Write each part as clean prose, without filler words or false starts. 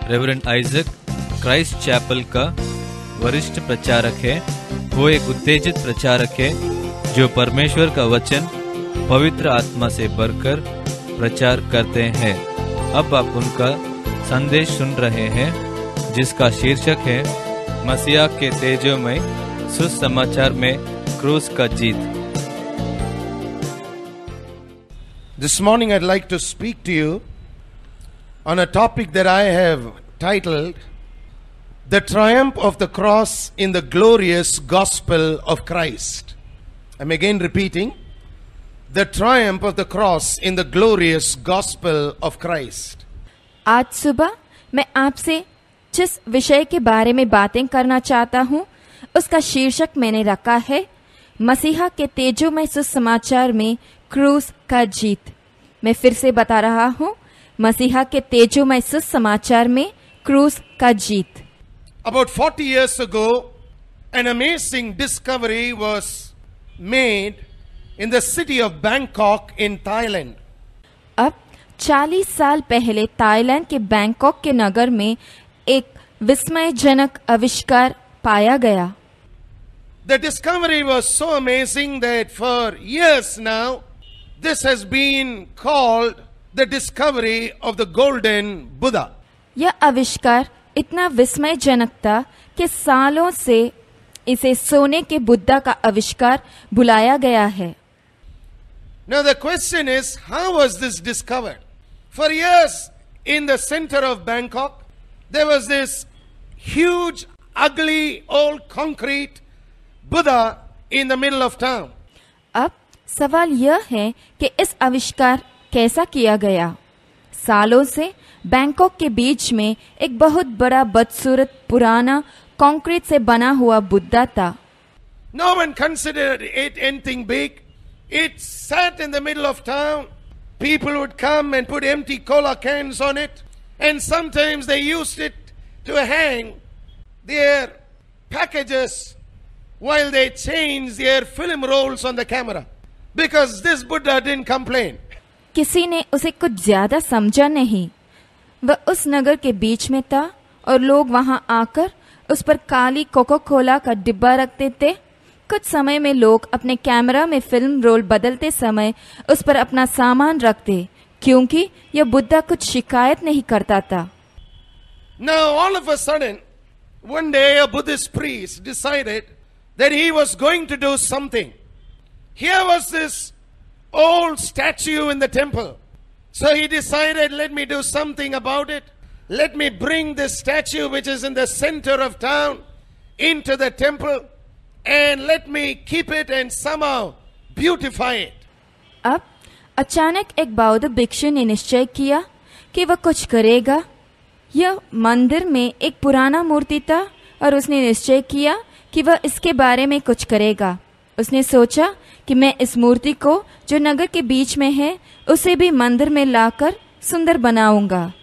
Reverend Isaac Christ chapel का वरिष्ठ प्रचारक है। वो एक उत्तेजित प्रचारक है जो परमेश्वर का वचन पवित्र आत्मा से भरकर प्रचार करते हैं। अब आप उनका संदेश सुन रहे हैं जिसका शीर्षक है मसीहा के तेजोमय सुसमाचार में क्रूस का जीत। This morning I'd like to speak to you on a topic that I have titled The Triumph of the Cross in the Glorious Gospel of Christ. I'm again repeating, The Triumph of the Cross in the Glorious Gospel of Christ. आज सुबह मैं आपसे जिस विषय के बारे में बातें करना चाहता हूँ उसका शीर्षक मैंने रखा है मसीहा के तेजोमय सुसमाचार में क्रूस का जीत। मैं फिर से बता रहा हूँ, मसीहा के तेजोमय सुसमाचार में क्रूस का जीत। About 40 years ago, an amazing discovery was made in the city of Bangkok in Thailand. अब 40 साल पहले थाईलैंड के बैंकॉक के नगर में एक विस्मयजनक आविष्कार पाया गया। The discovery was so amazing that for years now, this has been called the discovery of the golden Buddha. यह आविष्कार इतना विस्मयजनक था कि सालों से इसे सोने के बुद्धा का आविष्कार बुलाया गया है। Now the question is, how was this discovered? For years in the center of Bangkok, there was this huge, ugly, old concrete Buddha in the middle of town. अब सवाल यह है कि इस आविष्कार कैसा किया गया। सालों से बैंकॉक के बीच में एक बहुत बड़ा बदसूरत पुराना कंक्रीट से बना हुआ बुद्धा था। No one considered it anything big. It sat in the middle of town. People would come and put empty cola cans on it, and sometimes they used it to hang their packages while they changed their film rolls on the camera, because this Buddha didn't complain. किसी ने उसे कुछ ज्यादा समझा नहीं। वह उस नगर के बीच में था और लोग वहां आकर उस पर काली कोको कोला का डिब्बा रखते थे। कुछ समय में लोग अपने कैमरा में फिल्म रोल बदलते समय उस पर अपना सामान रखते, क्योंकि यह बुद्धा कुछ शिकायत नहीं करता था। Now all of a sudden, one day a Buddhist priest decided that he was going to do something. Here was this old statue in the temple. So he decided, let me do something about it. Let me bring this statue which is in the center of town into the temple and let me keep it and somehow beautify it. अब अचानक एक बौद्ध भिक्षु ने निश्चय किया कि वह कुछ करेगा। यह मंदिर में एक पुराना मूर्ति था और उसने निश्चय किया कि वह इसके बारे में कुछ करेगा। उसने सोचा कि मैं इस मूर्ति को जो नगर के बीच में है उसे भी मंदिर में लाकर सुंदर बनाऊंगा।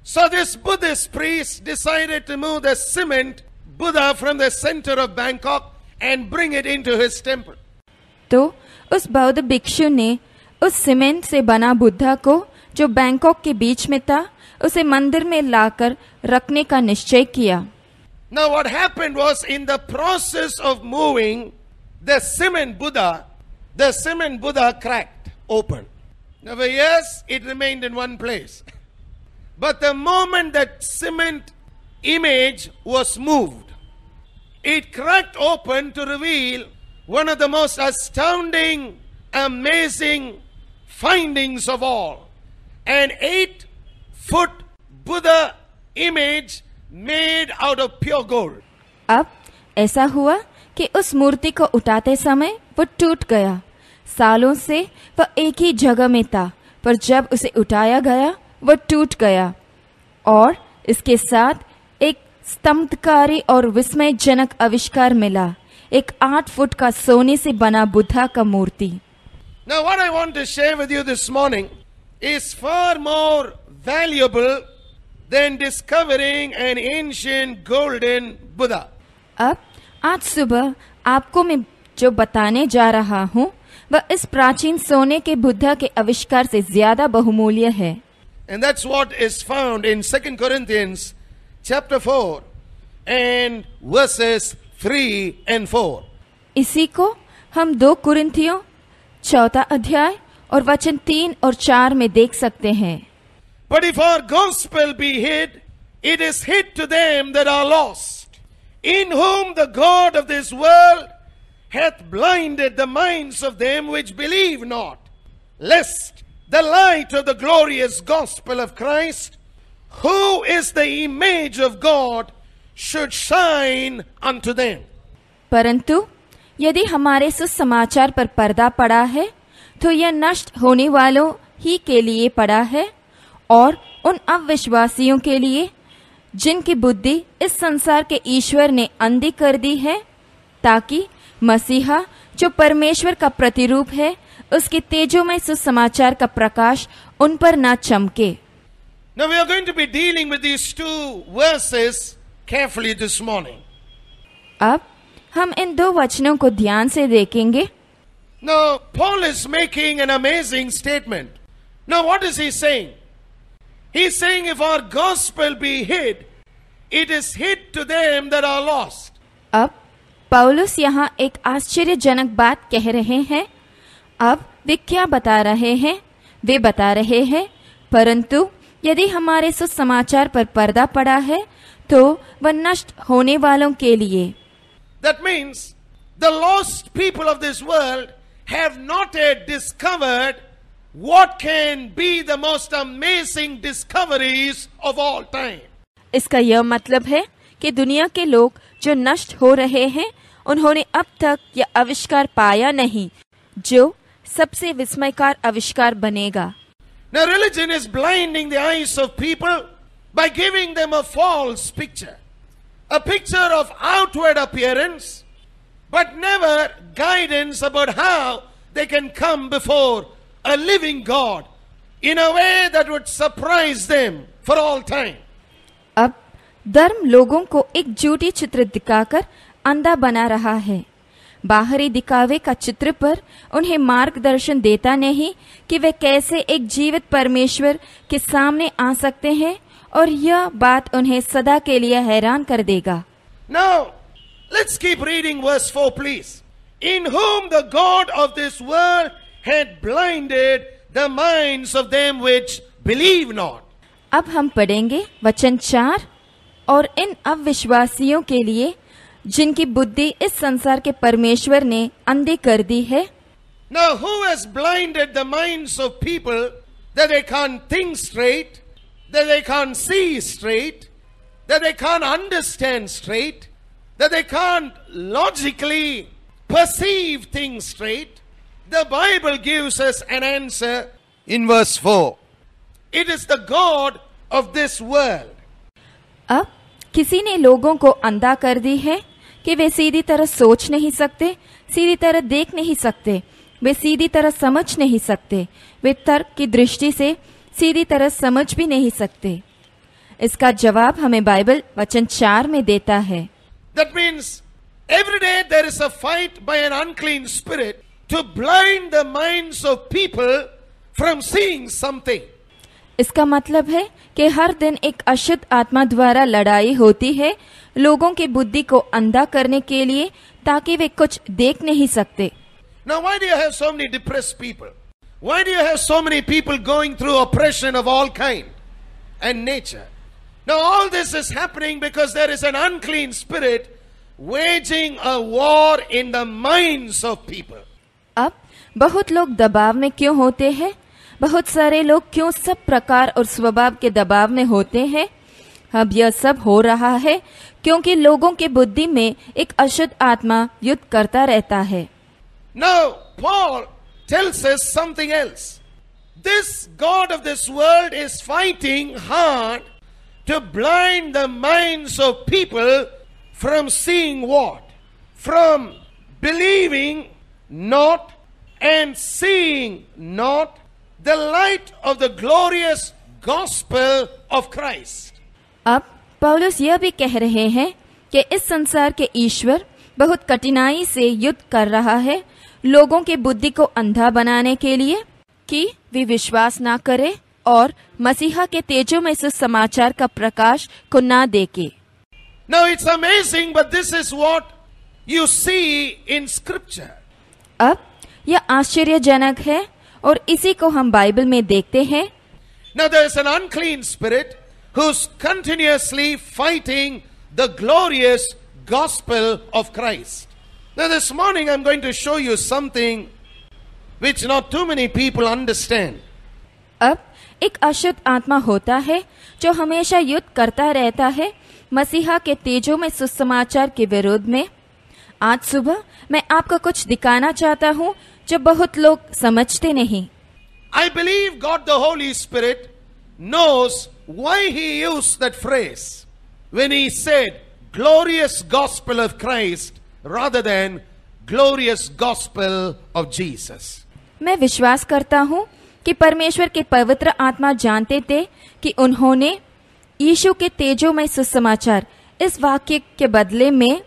So this Buddhist priest decided to move the cement Buddha from the center of Bangkok and bring it into his temple. तो उस बौद्ध भिक्षु ने उस सीमेंट से बना बुद्धा को जो बैंकॉक के बीच में था उसे मंदिर में लाकर रखने का निश्चय किया। Now what happened was, in the process of moving the cement Buddha cracked open. Now for years it remained in one place. But the moment that cement image was moved, it cracked open to reveal one of the most astounding, amazing findings of all. An 8-foot Buddha image made out of pure gold. अब ऐसा हुआ कि उस मूर्ति को उठाते समय वो टूट गया। सालों से वह एक ही जगह में था, पर जब उसे उठाया गया वह टूट गया और इसके साथ एक स्तंभकारी और विस्मयजनक आविष्कार मिला, एक 8 फुट का सोने से बना बुद्धा का मूर्ति। Now what I want to share with you this morning is far more valuable than discovering an ancient golden Buddha. अब आज सुबह आपको मैं जो बताने जा रहा हूँ वह इस प्राचीन सोने के बुद्धा के आविष्कार से ज्यादा बहुमूल्य है। And that's what is found in 2 Corinthians chapter 4 and verses 3 and 4. इसी को हम 2 कुरिन्थियों 4 अध्याय और वचन 3 और 4 में देख सकते हैं। But if our gospel be hid, it is hid to them that are lost, in whom the God of this world hath blinded the minds of them which believe not, lest the light of the glorious gospel of Christ, who is the image of God, should shine unto them. परंतु यदि हमारे सुसमाचार पर पर्दा पड़ा है तो यह नष्ट होने वालों ही के लिए पड़ा है और उन अविश्वासियों के लिए जिनकी बुद्धि इस संसार के ईश्वर ने अंधी कर दी है, ताकि मसीहा जो परमेश्वर का प्रतिरूप है उसके तेजोमय सुसमाचार का प्रकाश उन पर न चमके। Now we are going to be dealing with these 2 verses carefully this morning. अब हम इन 2 वचनों को ध्यान से देखेंगे। Now Paul is making an amazing statement. Now what is he saying? He is saying if our gospel be hid, it is hid to them that are lost. अब पौलुस यहाँ एक आश्चर्यजनक बात कह रहे हैं। अब वे क्या बता रहे हैं? वे बता रहे हैं परंतु यदि हमारे सुसमाचार पर पर्दा पड़ा है तो वह नष्ट होने वालों के लिए। That means the lost people of this world have not yet discovered what can be the most amazing discoveries of all time. इसका यह मतलब है कि दुनिया के लोग जो नष्ट हो रहे हैं उन्होंने अब तक यह आविष्कार पाया नहीं जो सबसे विस्मयकार आविष्कार बनेगा। Now religion is blinding the eyes of people by giving them a false picture. A picture of outward appearance, but never guidance about how they can come before a living God in a way that would surprise them for all time. अब धर्म लोगों को एक झूठी चित्र दिखाकर अंधा बना रहा है। बाहरी दिखावे का चित्र पर उन्हें मार्गदर्शन देता नहीं कि वे कैसे एक जीवित परमेश्वर के सामने आ सकते हैं और यह बात उन्हें सदा के लिए हैरान कर देगा। Now, let's keep reading verse 4, please. In whom the God of this world had blinded the minds of them which believe not. अब हम पढ़ेंगे वचन 4, और इन अविश्वासियों के लिए जिनकी बुद्धि इस संसार के परमेश्वर ने अंधी कर दी है। Now, who has blinded the minds of people that they can't think straight, that they can't see straight, that they can't understand straight, that they can't logically perceive things straight? The Bible gives us an answer in verse 4. It is the God of this world. अब किसी ने लोगों को अंधा कर दी है कि वे सीधी तरह सोच नहीं सकते, सीधी तरह देख नहीं सकते, वे सीधी तरह समझ नहीं सकते, वे तर्क की दृष्टि से सीधी तरह समझ भी नहीं सकते। इसका जवाब हमें बाइबल वचन 4 में देता है। That means every day there is a fight by an unclean spirit to blind the minds of people from seeing something. इसका मतलब है कि हर दिन एक अशुद्ध आत्मा द्वारा लड़ाई होती है लोगों की बुद्धि को अंधा करने के लिए, ताकि वे कुछ देख नहीं सकते। Now why do you have so many depressed people? Why do you have so many people going through oppression of all kind and nature? Now all this is happening because there is an unclean spirit waging a war in the minds of people. अब बहुत लोग दबाव में क्यों होते हैं? बहुत सारे लोग क्यों सब प्रकार और स्वभाव के दबाव में होते हैं? अब यह सब हो रहा है क्योंकि लोगों के बुद्धि में एक अशुद्ध आत्मा युद्ध करता रहता है। Now Paul tells us something else. This God of this world is fighting hard to blind the minds of people from seeing what? From believing not and seeing not the light of the glorious gospel of Christ. अब पौलुस यह भी कह रहे हैं कि इस संसार के ईश्वर बहुत कठिनाई से युद्ध कर रहा है लोगों के बुद्धि को अंधा बनाने के लिए कि वे विश्वास ना करें और मसीहा के तेजो में सुसमाचार का प्रकाश को ना देके। Now it's amazing, but this is what you see in scripture. अब यह आश्चर्यजनक है और इसी को हम बाइबल में देखते हैं। Now there is an unclean spirit who's continuously fighting the glorious gospel of Christ. Now this morning I'm going to show you something which not too many people understand. अब एक अशुद्ध आत्मा होता है जो हमेशा युद्ध करता रहता है मसीहा के तेजो में सुसमाचार के विरोध में। आज सुबह मैं आपको कुछ दिखाना चाहता हूँ जो बहुत लोग समझते नहीं। I believe God the Holy Spirit knows why he used that phrase when he said glorious gospel of Christ rather than glorious gospel of Jesus. मैं विश्वास करता हूँ कि परमेश्वर के पवित्र आत्मा जानते थे कि उन्होंने यीशु के तेजो में सुसमाचार इस वाक्य के बदले में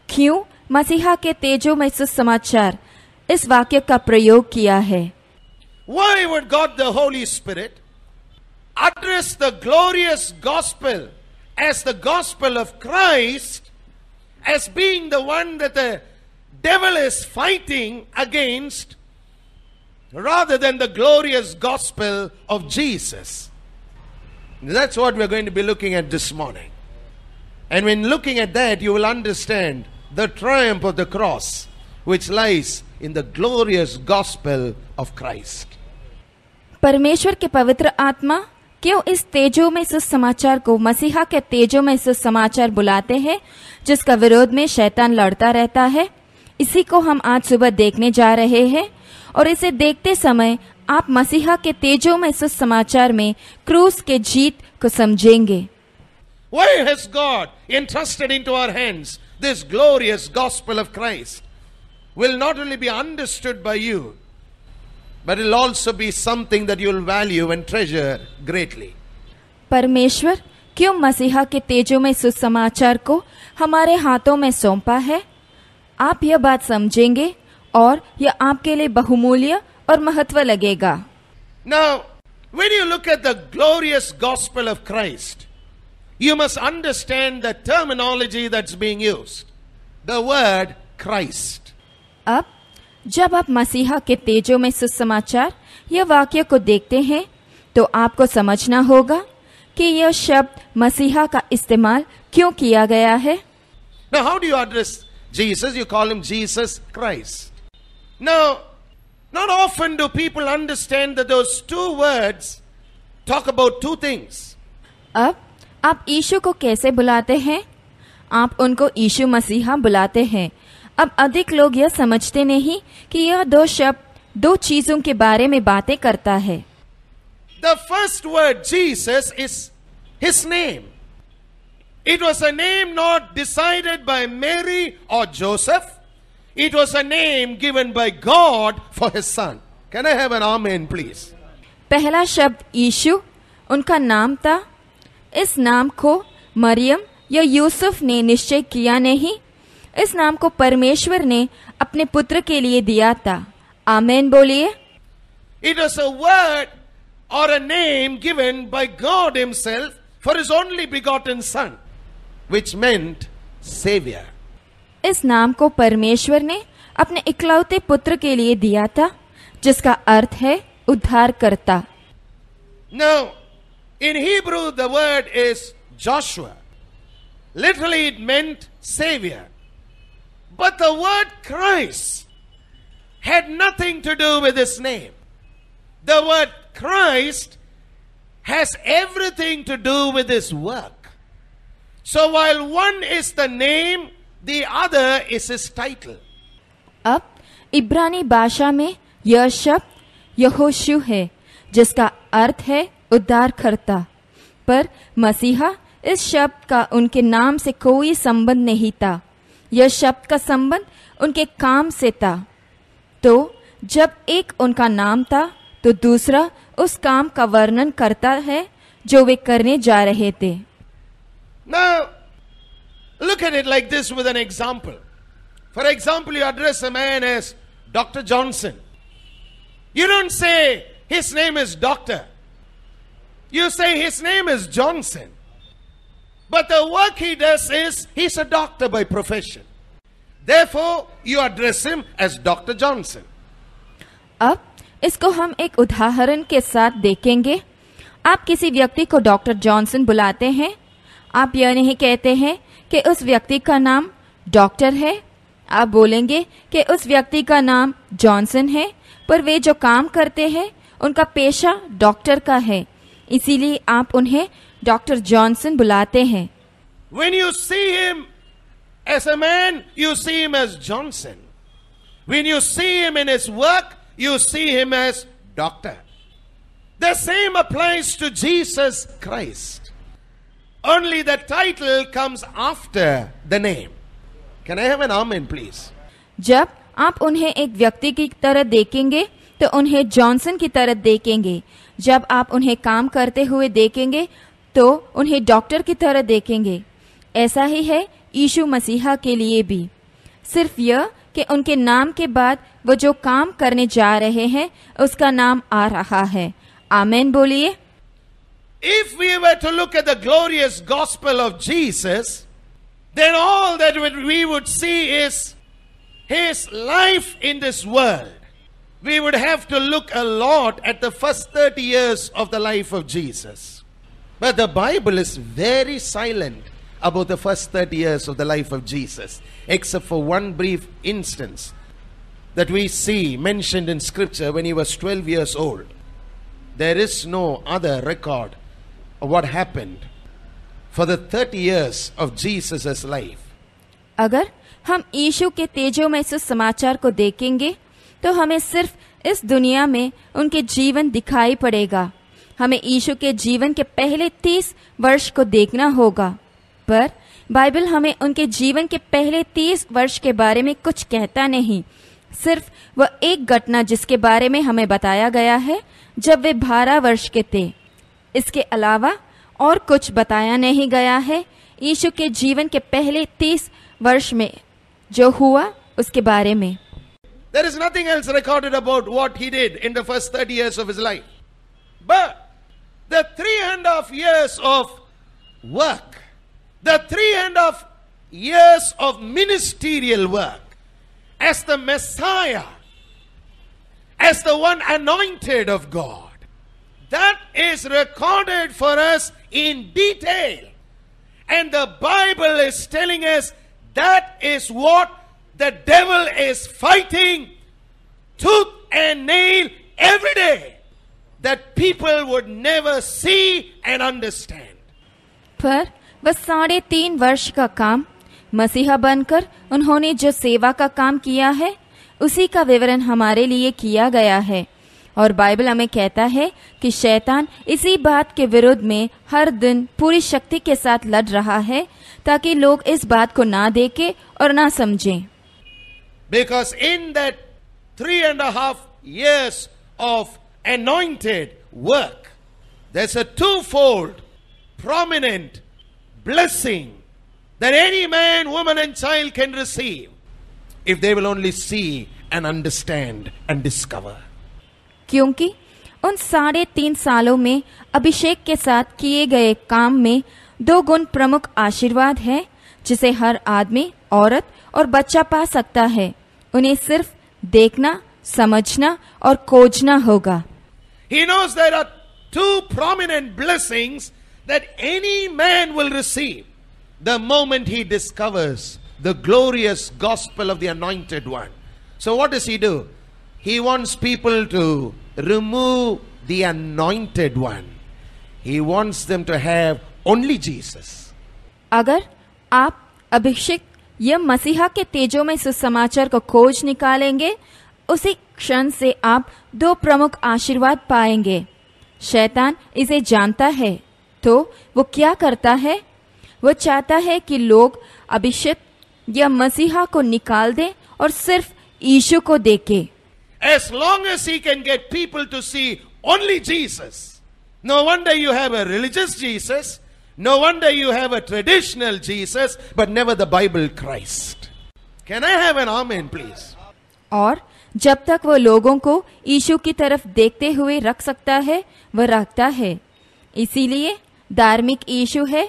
क्यों मसीहा के तेजो में सुसमाचार इस वाक्य का प्रयोग किया है। Why would God the Holy Spirit address the glorious gospel as the gospel of Christ as being the one that the devil is fighting against rather than the glorious gospel of Jesus? That's what we're going to be looking at this morning. And when looking at that, you will understand the triumph of the cross which lies in the glorious gospel of Christ. परमेश्वर के पवित्र आत्मा क्यों इस तेजो में सुसमाचार को मसीहा के तेजो में सुसमाचार बुलाते हैं जिसका विरोध में शैतान लड़ता रहता है, इसी को हम आज सुबह देखने जा रहे हैं। और इसे देखते समय आप मसीहा के तेजो में सुसमाचार में क्रूस के जीत को समझेंगे। Why has God entrusted into our hands this glorious gospel of Christ? Will not only be understood by you, but it will also be something that you will value and treasure greatly. परमेश्वर क्यों मसीहा के तेजो में सुसमाचार को हमारे हाथों में सौंपा है, आप यह बात समझेंगे और यह आपके लिए बहुमूल्य और महत्व लगेगा। Now, when you look at the glorious gospel of Christ, you must understand the terminology that's being used. The word Christ. अब जब आप मसीहा के तेजो में सुसमाचार यह वाक्य को देखते हैं तो आपको समझना होगा कि यह शब्द मसीहा का इस्तेमाल क्यों किया गया है। Now, how do you address Jesus? You call him Jesus Christ. Now, not often do people understand that those two words talk about two things. अब आप यीशु को कैसे बुलाते हैं? आप उनको यीशु मसीहा बुलाते हैं। अब अधिक लोग यह समझते नहीं कि यह दो शब्द दो चीजों के बारे में बातें करता है। The first word, Jesus, is his name. It was a name not decided by Mary or Joseph. It was a name given by God for his son. Can I have an amen, please? पहला शब्द यीशु उनका नाम था। इस नाम को मरियम या यूसुफ ने निश्चय किया नहीं, इस नाम को परमेश्वर ने अपने पुत्र के लिए दिया था। आमेन बोलिए। It was a word or a name given by God himself for his only begotten son, which meant Savior. इस नाम को परमेश्वर ने अपने इकलौते पुत्र के लिए दिया था जिसका अर्थ है उद्धारकर्ता। Now, in Hebrew the word is Joshua. Literally it meant Savior. But the word Christ had nothing to do with his name. The word Christ has everything to do with his work. So while one is the name, the other is his title. अब इब्रानी भाषा में यह शब्द यहोशू है जिसका अर्थ है उद्धारकर्ता, पर मसीहा इस शब्द का उनके नाम से कोई संबंध नहीं था। यह शब्द का संबंध उनके काम से था। तो जब एक उनका नाम था तो दूसरा उस काम का वर्णन करता है जो वे करने जा रहे थे। Now, look at it like this with an example. For example, you address a man as Dr. Johnson. You don't say his name is doctor. You say his name is Johnson, but the work he does is he's a doctor by profession. Therefore, you address him as Dr. Johnson. अब इसको हम एक उदाहरण के साथ देखेंगे। आप किसी व्यक्ति को डॉक्टर जॉनसन बुलाते हैं। आप यह नहीं कहते हैं कि उस व्यक्ति का नाम डॉक्टर है। आप बोलेंगे कि उस व्यक्ति का नाम जॉनसन है, पर वे जो काम करते हैं उनका पेशा डॉक्टर का है, इसीलिए आप उन्हें डॉक्टर जॉनसन बुलाते हैं। When you see him as a man, you see him as Johnson. When you see him in his work, you see him as doctor. The same applies to Jesus Christ. Only the title comes after the name. Can I have an amen, please? जब आप उन्हें एक व्यक्ति की तरह देखेंगे तो उन्हें जॉनसन की तरह देखेंगे। जब आप उन्हें काम करते हुए देखेंगे तो उन्हें डॉक्टर की तरह देखेंगे। ऐसा ही है यीशु मसीहा के लिए भी। सिर्फ यह कि उनके नाम के बाद वो जो काम करने जा रहे हैं उसका नाम आ रहा है। आमेन बोलिए। If we were to look at the glorious gospel of Jesus, then all that we would see is his life in this world. We would have to look a lot at the first 30 years of the life of Jesus. But the Bible is very silent about the first 30 years of the life of Jesus, except for one brief instance that we see mentioned in Scripture when he was 12 years old. There is no other record of what happened for the 30 years of Jesus' life. अगर हम यीशु के तेजोमय सुसमाचार को देखेंगे तो हमें सिर्फ इस दुनिया में उनके जीवन दिखाई पड़ेगा। हमें यीशु के जीवन के पहले 30 वर्ष को देखना होगा, पर बाइबल हमें उनके जीवन के पहले 30 वर्ष के बारे में कुछ कहता नहीं। सिर्फ वह एक घटना जिसके बारे में हमें बताया गया है जब वे 12 वर्ष के थे। इसके अलावा और कुछ बताया नहीं गया है यीशु के जीवन के पहले 30 वर्ष में जो हुआ उसके बारे में। There is nothing else recorded about what he did in the first 30 years of his life. But the 3.5 years of work, the 3.5 years of ministerial work as the Messiah, as the one anointed of God, that is recorded for us in detail. And the Bible is telling us that is what the devil is fighting tooth and nail every day, that people would never see and understand. पर बस 3.5 वर्ष का काम मसीहा बनकर उन्होंने जो सेवा का काम किया है उसी का विवरण हमारे लिए किया गया है। और बाइबल हमें कहता है कि शैतान इसी बात के विरुद्ध में हर दिन पूरी शक्ति के साथ लड़ रहा है ताकि लोग इस बात को ना देखें और ना समझें। Because in that 3.5 years of anointed work, there's a twofold prominent blessing that any man, woman and child can receive if they will only see and understand and discover. क्योंकि उन 3.5 सालों में अभिषेक के साथ किए गए काम में 2 गुण प्रमुख आशीर्वाद है जिसे हर आदमी, औरत और बच्चा पा सकता है। उन्हें सिर्फ देखना, समझना और खोजना होगा। He knows there are 2 prominent blessings that any man will receive the moment he discovers the glorious gospel of the anointed one. So what does he do? He wants people to remove the anointed one. He wants them to have only Jesus. अगर आप अभिषेक या मसीहा के तेजों में सुसमाचार को खोज निकालेंगे, उसी क्षण से आप 2 प्रमुख आशीर्वाद पाएंगे। शैतान इसे जानता है, तो वो क्या करता है? वो चाहता है कि लोग अभिषेक या मसीहा को निकाल दें और सिर्फ यीशु को देखें। As long as he can get people to see only Jesus. No wonder you have a religious Jesus. No wonder you have a traditional Jesus, but never the Bible Christ. Can I have an amen, please? और जब तक वो लोगों को यीशु की तरफ देखते हुए रख सकता है, वह रखता है। इसीलिए धार्मिक यीशु है,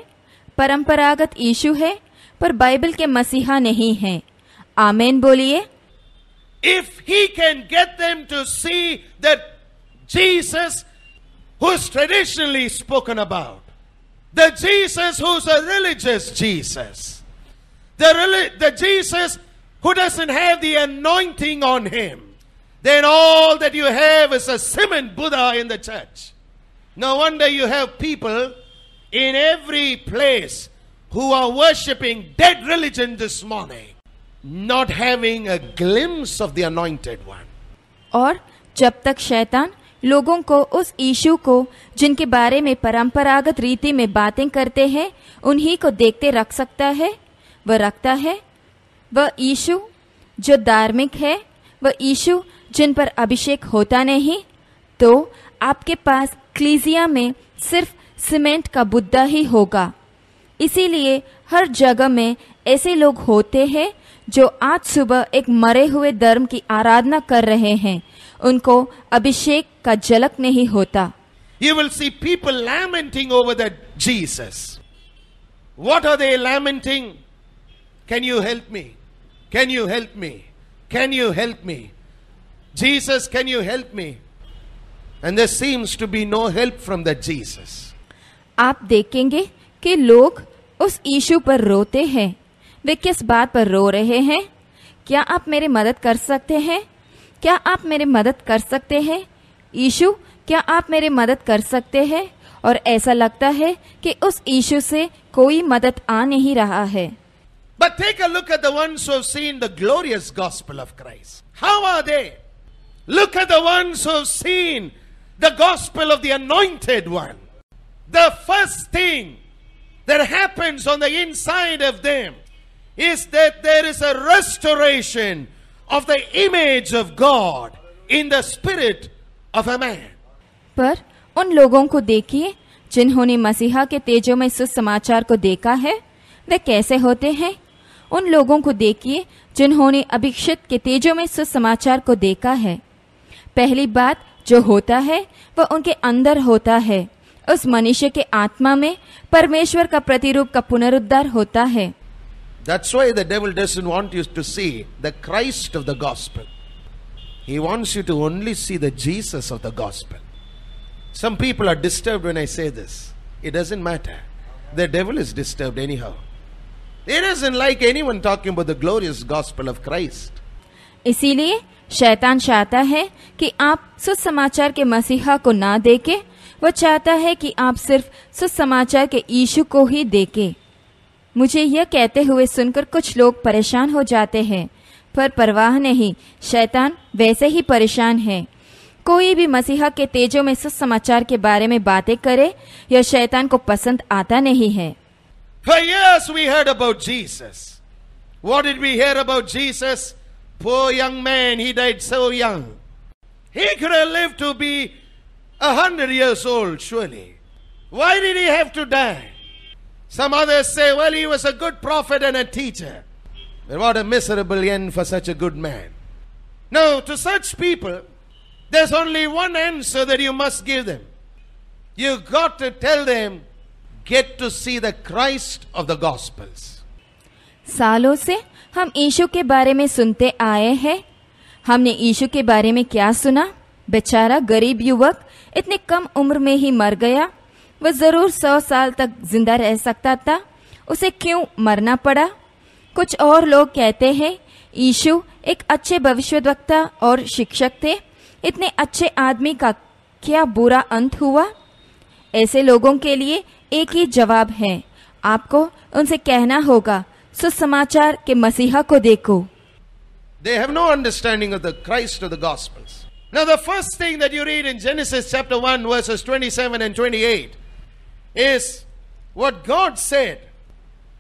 परंपरागत यीशु है, पर बाइबल के मसीहा नहीं है। आमेन बोलिए। If he can get them to see that Jesus who's traditionally spoken about, the Jesus who's a religious Jesus, the Jesus who doesn't have the anointing on him, then all that you have is a cement Buddha in the church. No wonder you have people in every place who are worshipping dead religion this morning, not having a glimpse of the anointed one. और जब तक शैतान लोगों को उस यीशु को जिनके बारे में परंपरागत रीति में बातें करते हैं उन्हीं को देखते रख सकता है, वह रखता है। वह यीशु जो धार्मिक है, वह यीशु जिन पर अभिषेक होता नहीं, तो आपके पास क्लीसिया में सिर्फ सीमेंट का बुद्धा ही होगा। इसीलिए हर जगह में ऐसे लोग होते हैं जो आज सुबह एक मरे हुए धर्म की आराधना कर रहे हैं, उनको अभिषेक का झलक नहीं होता। You will see people lamenting over that Jesus. What are they lamenting? Can you help me? Can you help me? Can you help me? Jesus, can you help me? And there seems to be no help from that Jesus. आप देखेंगे कि लोग उस यीशु पर रोते हैं। वे किस बात पर रो रहे हैं? क्या आप मेरी मदद कर सकते हैं? क्या आप मेरी मदद कर सकते हैं? यीशु, क्या आप मेरी मदद कर सकते हैं? और ऐसा लगता है कि उस यीशु से कोई मदद आ नहीं रहा है। But take a look at the ones who have seen the glorious gospel of Christ. How are they? Look at the ones who have seen the gospel of the anointed one. The first thing that happens on the inside of them is that there is a restoration of the image of God in the spirit of a man. पर उन लोगों को देखिए जिन्होंने मसीहा के तेजों में सुसमाचार को देखा है, वे कैसे होते हैं। उन लोगों को देखिए जिन्होंने अभिषिक्त के तेजों में सुसमाचार को देखा है। पहली बात जो होता है वह उनके अंदर होता है। उस मनुष्य के आत्मा में परमेश्वर का प्रतिरूप का पुनरुद्धार होता है। That's why the devil doesn't want you to see the Christ of the gospel. He wants you to only see the Jesus of the gospel. Some people are disturbed when I say this. It doesn't matter. The devil is disturbed anyhow. He doesn't like anyone talking about the glorious gospel of Christ. इसीलिए शैतान चाहता है कि आप सुसमाचार के मसीहा को ना देखें। वह चाहता है कि आप सिर्फ सुसमाचार के यीशु को ही देखें। मुझे यह कहते हुए सुनकर कुछ लोग परेशान हो जाते हैं, पर परवाह नहीं, शैतान वैसे ही परेशान है। कोई भी मसीहा के तेजों में सुसमाचार के बारे में बातें करे, यह शैतान को पसंद आता नहीं है। For years we heard about Jesus. What did we hear about Jesus? Poor young man, he died so young. He could have lived to be 100 years old, surely. Why did he have to die? Some others say, well, he was a good prophet and a teacher. But what a miserable end for such a good man. Now, to such people, there's only one answer that you must give them. You got to tell them, get to see the Christ of the Gospels. सालों से हम यीशु के बारे में सुनते आए हैं। हमने यीशु के बारे में क्या सुना? बेचारा गरीब युवक इतने कम उम्र में ही मर गया। वह जरूर 100 साल तक जिंदा रह सकता था, उसे क्यों मरना पड़ा? कुछ और लोग कहते हैं यीशु एक अच्छे भविष्यद्वक्ता और शिक्षक थे, इतने अच्छे आदमी का क्या बुरा अंत हुआ? ऐसे लोगों के लिए एक ही जवाब है, आपको उनसे कहना होगा सुसमाचार के मसीहा को देखो। They have no understanding of the Christ of the Gospels. Now the first thing that you read in Genesis chapter 1 verses 27 and 28 is what God said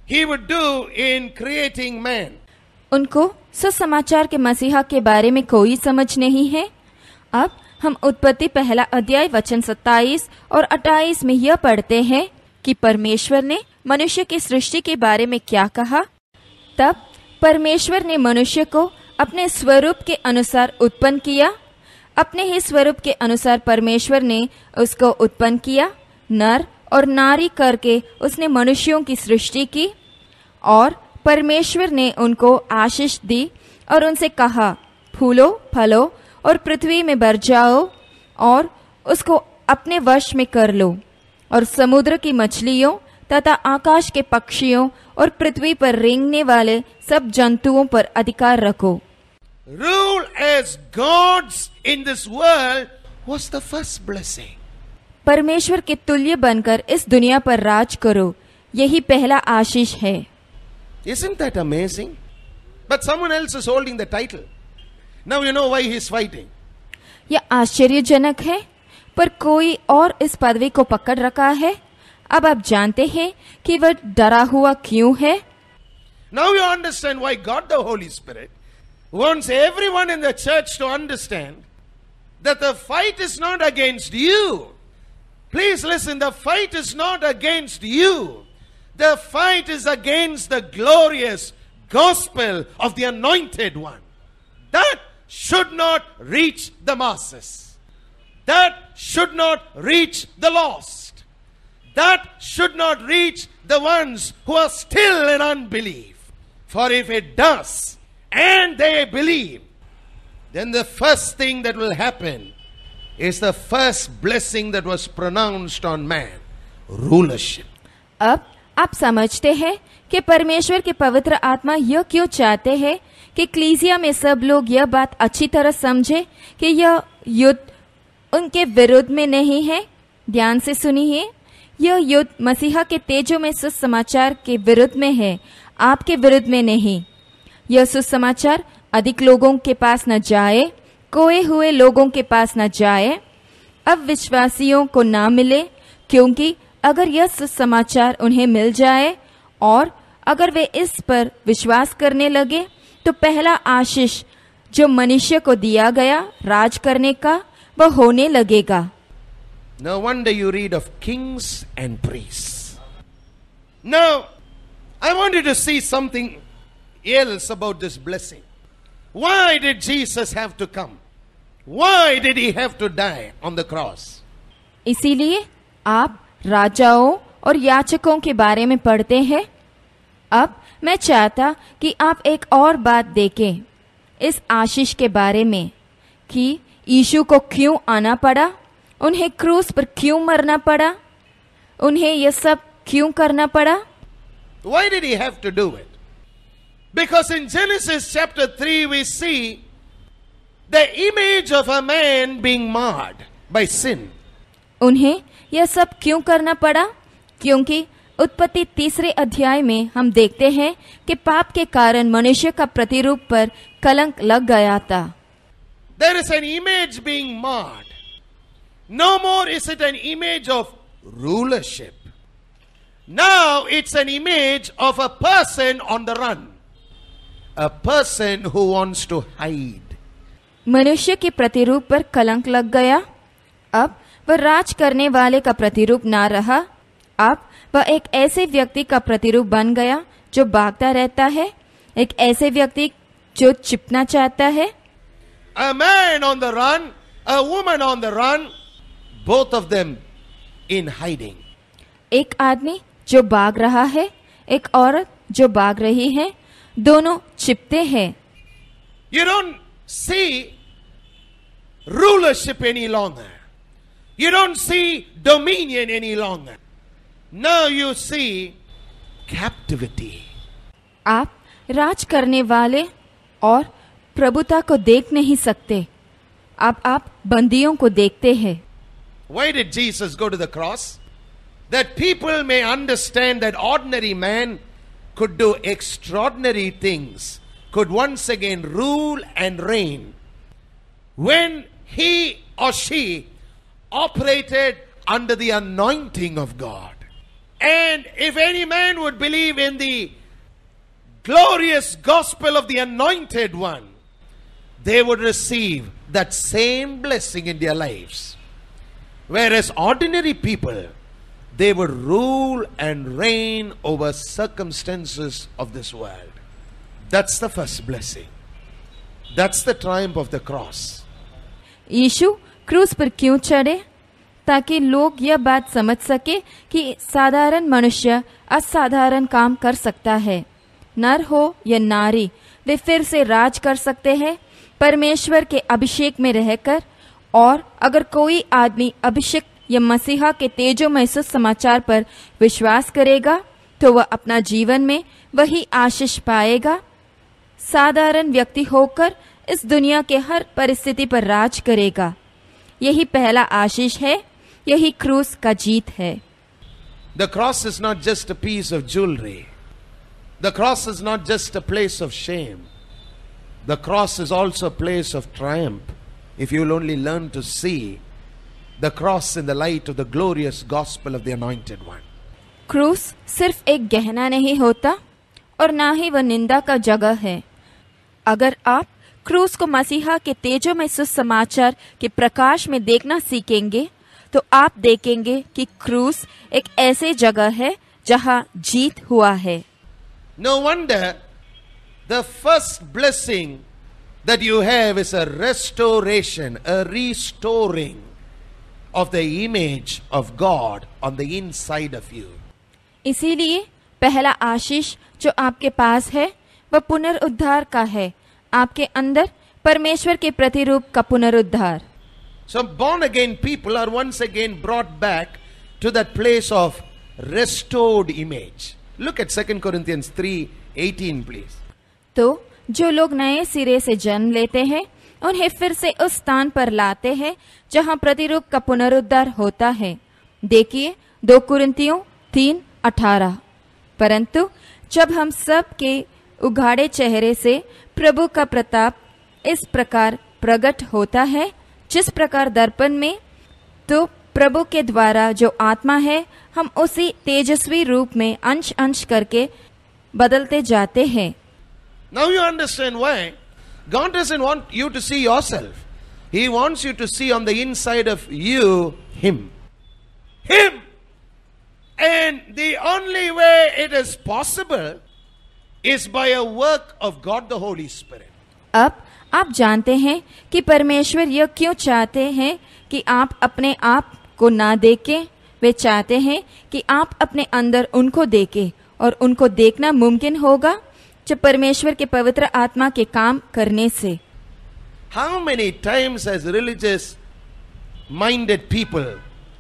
He would do in creating man. उनको सुसमाचार के मसीहा के बारे में कोई समझ नहीं है। अब हम उत्पत्ति पहला अध्याय वचन 27 और 28 में यह पढ़ते हैं कि परमेश्वर ने मनुष्य की सृष्टि के बारे में क्या कहा। तब परमेश्वर ने मनुष्य को अपने स्वरूप के अनुसार उत्पन्न किया, अपने ही स्वरूप के अनुसार परमेश्वर ने उसको उत्पन्न किया, नर और नारी करके उसने मनुष्यों की सृष्टि की और परमेश्वर ने उनको आशीष दी और उनसे कहा, फूलो फलो और पृथ्वी में भर जाओ और उसको अपने वश में कर लो और समुद्र की मछलियों तथा आकाश के पक्षियों और पृथ्वी पर रेंगने वाले सब जंतुओं पर अधिकार रखो। Rule as gods in this world was the first blessing. परमेश्वर के तुल्य बनकर इस दुनिया पर राज करो, यही पहला आशीष है। Isn't that amazing? But someone else is holding the title. Now you know why he's fighting. यह आश्चर्यजनक है, पर कोई और इस पदवी को पकड़ रखा है। अब आप जानते हैं कि वह डरा हुआ क्यों है। Now you understand why God the Holy Spirit wants everyone in the church to understand that the fight is not against you. Please listen, the fight is not against you. The fight is against the glorious gospel of the anointed one. That should not reach the masses. That should not reach the lost. That should not reach the ones who are still in unbelief. For if it does, and they believe, then the first thing that will happen is the first blessing that was pronounced on man, rulership. अब आप समझते हैं कि परमेश्वर के पवित्र आत्मा यह क्यों चाहते हैं कि क्लीसिया में सब लोग यह बात अच्छी तरह समझे कि यह युद्ध उनके विरुद्ध में नहीं है। ध्यान से सुनिए, यह युद्ध मसीहा के तेजो में सुसमाचार के विरुद्ध में है, आपके विरुद्ध में नहीं। यह सुसमाचार अधिक लोगों के पास न जाए, खोए हुए लोगों के पास न जाए, अब विश्वासियों को ना मिले, क्योंकि अगर यह सुसमाचार उन्हें मिल जाए और अगर वे इस पर विश्वास करने लगे तो पहला आशीष जो मनुष्य को दिया गया राज करने का वह होने लगेगा। No wonder you read of kings and priests. Now, I want you to see something else about this blessing. Why did Jesus have to come? Why did he have to die on the cross? इसीलिए आप राजाओं और याचकों के बारे में पढ़ते हैं। अब मैं चाहता कि आप एक और बात देखें इस आशीष के बारे में कि यीशु को क्यों आना पड़ा, उन्हें क्रूस पर क्यों मरना पड़ा, उन्हें यह सब क्यों करना पड़ा। Why did he have to do it? Because in Genesis chapter 3 we see the image of a man being marred by sin. उन्हें यह सब क्यों करना पड़ा? क्योंकि उत्पत्ति 3 अध्याय में हम देखते हैं कि पाप के कारण मनुष्य का प्रतिरूप पर कलंक लग गया था। There is an image being marred. No more is it an image of rulership. Now it's an image of a person on the run. A person who wants to hide. मनुष्य के प्रतिरूप पर कलंक लग गया। अब वह राज करने वाले का प्रतिरूप ना रहा, अब वह एक ऐसे व्यक्ति का प्रतिरूप बन गया जो भागता रहता है, एक ऐसे व्यक्ति जो छिपना चाहता है। A man on the run, a woman on the run, both of them in hiding. एक आदमी जो भाग रहा है, एक औरत जो भाग रही है, दोनों छिपते हैं। You don't see rulership any longer. You don't see dominion any longer. Now you see captivity. आप राज करने वाले और प्रभुता को देख नहीं सकते, अब आप बंदियों को देखते हैं। Why did Jesus go to the cross? That people may understand that ordinary man could do extraordinary things, could once again rule and reign when he or she operated under the anointing of God. And if any man would believe in the glorious gospel of the anointed one, they would receive that same blessing in their lives. Whereas ordinary people, they would rule and reign over circumstances of this world. That's the first blessing. That's the triumph of the cross. यीशु क्रूस पर क्यों चढ़े? ताकि लोग यह बात समझ सके कि साधारण मनुष्य असाधारण काम कर सकता है। नर हो या नारी, वे फिर से राज कर सकते हैं परमेश्वर के अभिषेक में रहकर। और अगर कोई आदमी अभिषेक या मसीहा के तेजोमय सुसमाचार पर विश्वास करेगा तो वह अपना जीवन में वही आशीष पाएगा। साधारण व्यक्ति होकर इस दुनिया के हर परिस्थिति पर राज करेगा। यही पहला आशीष है, यही क्रूस का जीत है। The cross is not just a piece of jewelry. The cross is not just a place of shame. The cross is also a place of triumph. If you will only learn to see the cross in the light of the glorious gospel of the anointed one. क्रूस सिर्फ एक गहना नहीं होता और ना ही वह निंदा का जगह है। अगर आप क्रूस को मसीहा के तेजोमय सुसमाचार के प्रकाश में देखना सीखेंगे तो आप देखेंगे कि क्रूस एक ऐसी जगह है जहां जीत हुआ है। No wonder the first blessing that you have is a restoration, a restoring of the image of God on the inside of you. इसीलिए पहला आशीष जो आपके पास है वह पुनरुद्धार का है, आपके अंदर परमेश्वर के प्रतिरूप का पुनरुद्धार। So born again people are once again brought back to that place of restored image. Look at 2 Corinthians 3:18 please. तो जो लोग नए सिरे से जन्म लेते हैं उन्हें फिर से उस स्थान पर लाते हैं जहां प्रतिरूप का पुनरुद्धार होता है। देखिए 2 कुरिन्थियों 3:18। परंतु जब हम सब के उघाड़े चेहरे से प्रभु का प्रताप इस प्रकार प्रकट होता है जिस प्रकार दर्पण में, तो प्रभु के द्वारा जो आत्मा है हम उसी तेजस्वी रूप में अंश अंश करके बदलते जाते हैं। Now you understand why God doesn't want you to see yourself. He wants you to see on the inside of you Him. Him! And the only way it is possible is by a work of God the Holy Spirit. अब आप जानते हैं कि परमेश्वर यह क्यों चाहते हैं कि आप अपने आप को ना देखें। वे चाहते हैं कि आप अपने अंदर उनको देखें और उनको देखना मुमकिन होगा जब परमेश्वर के पवित्र आत्मा के काम करने से। How many times has religious minded people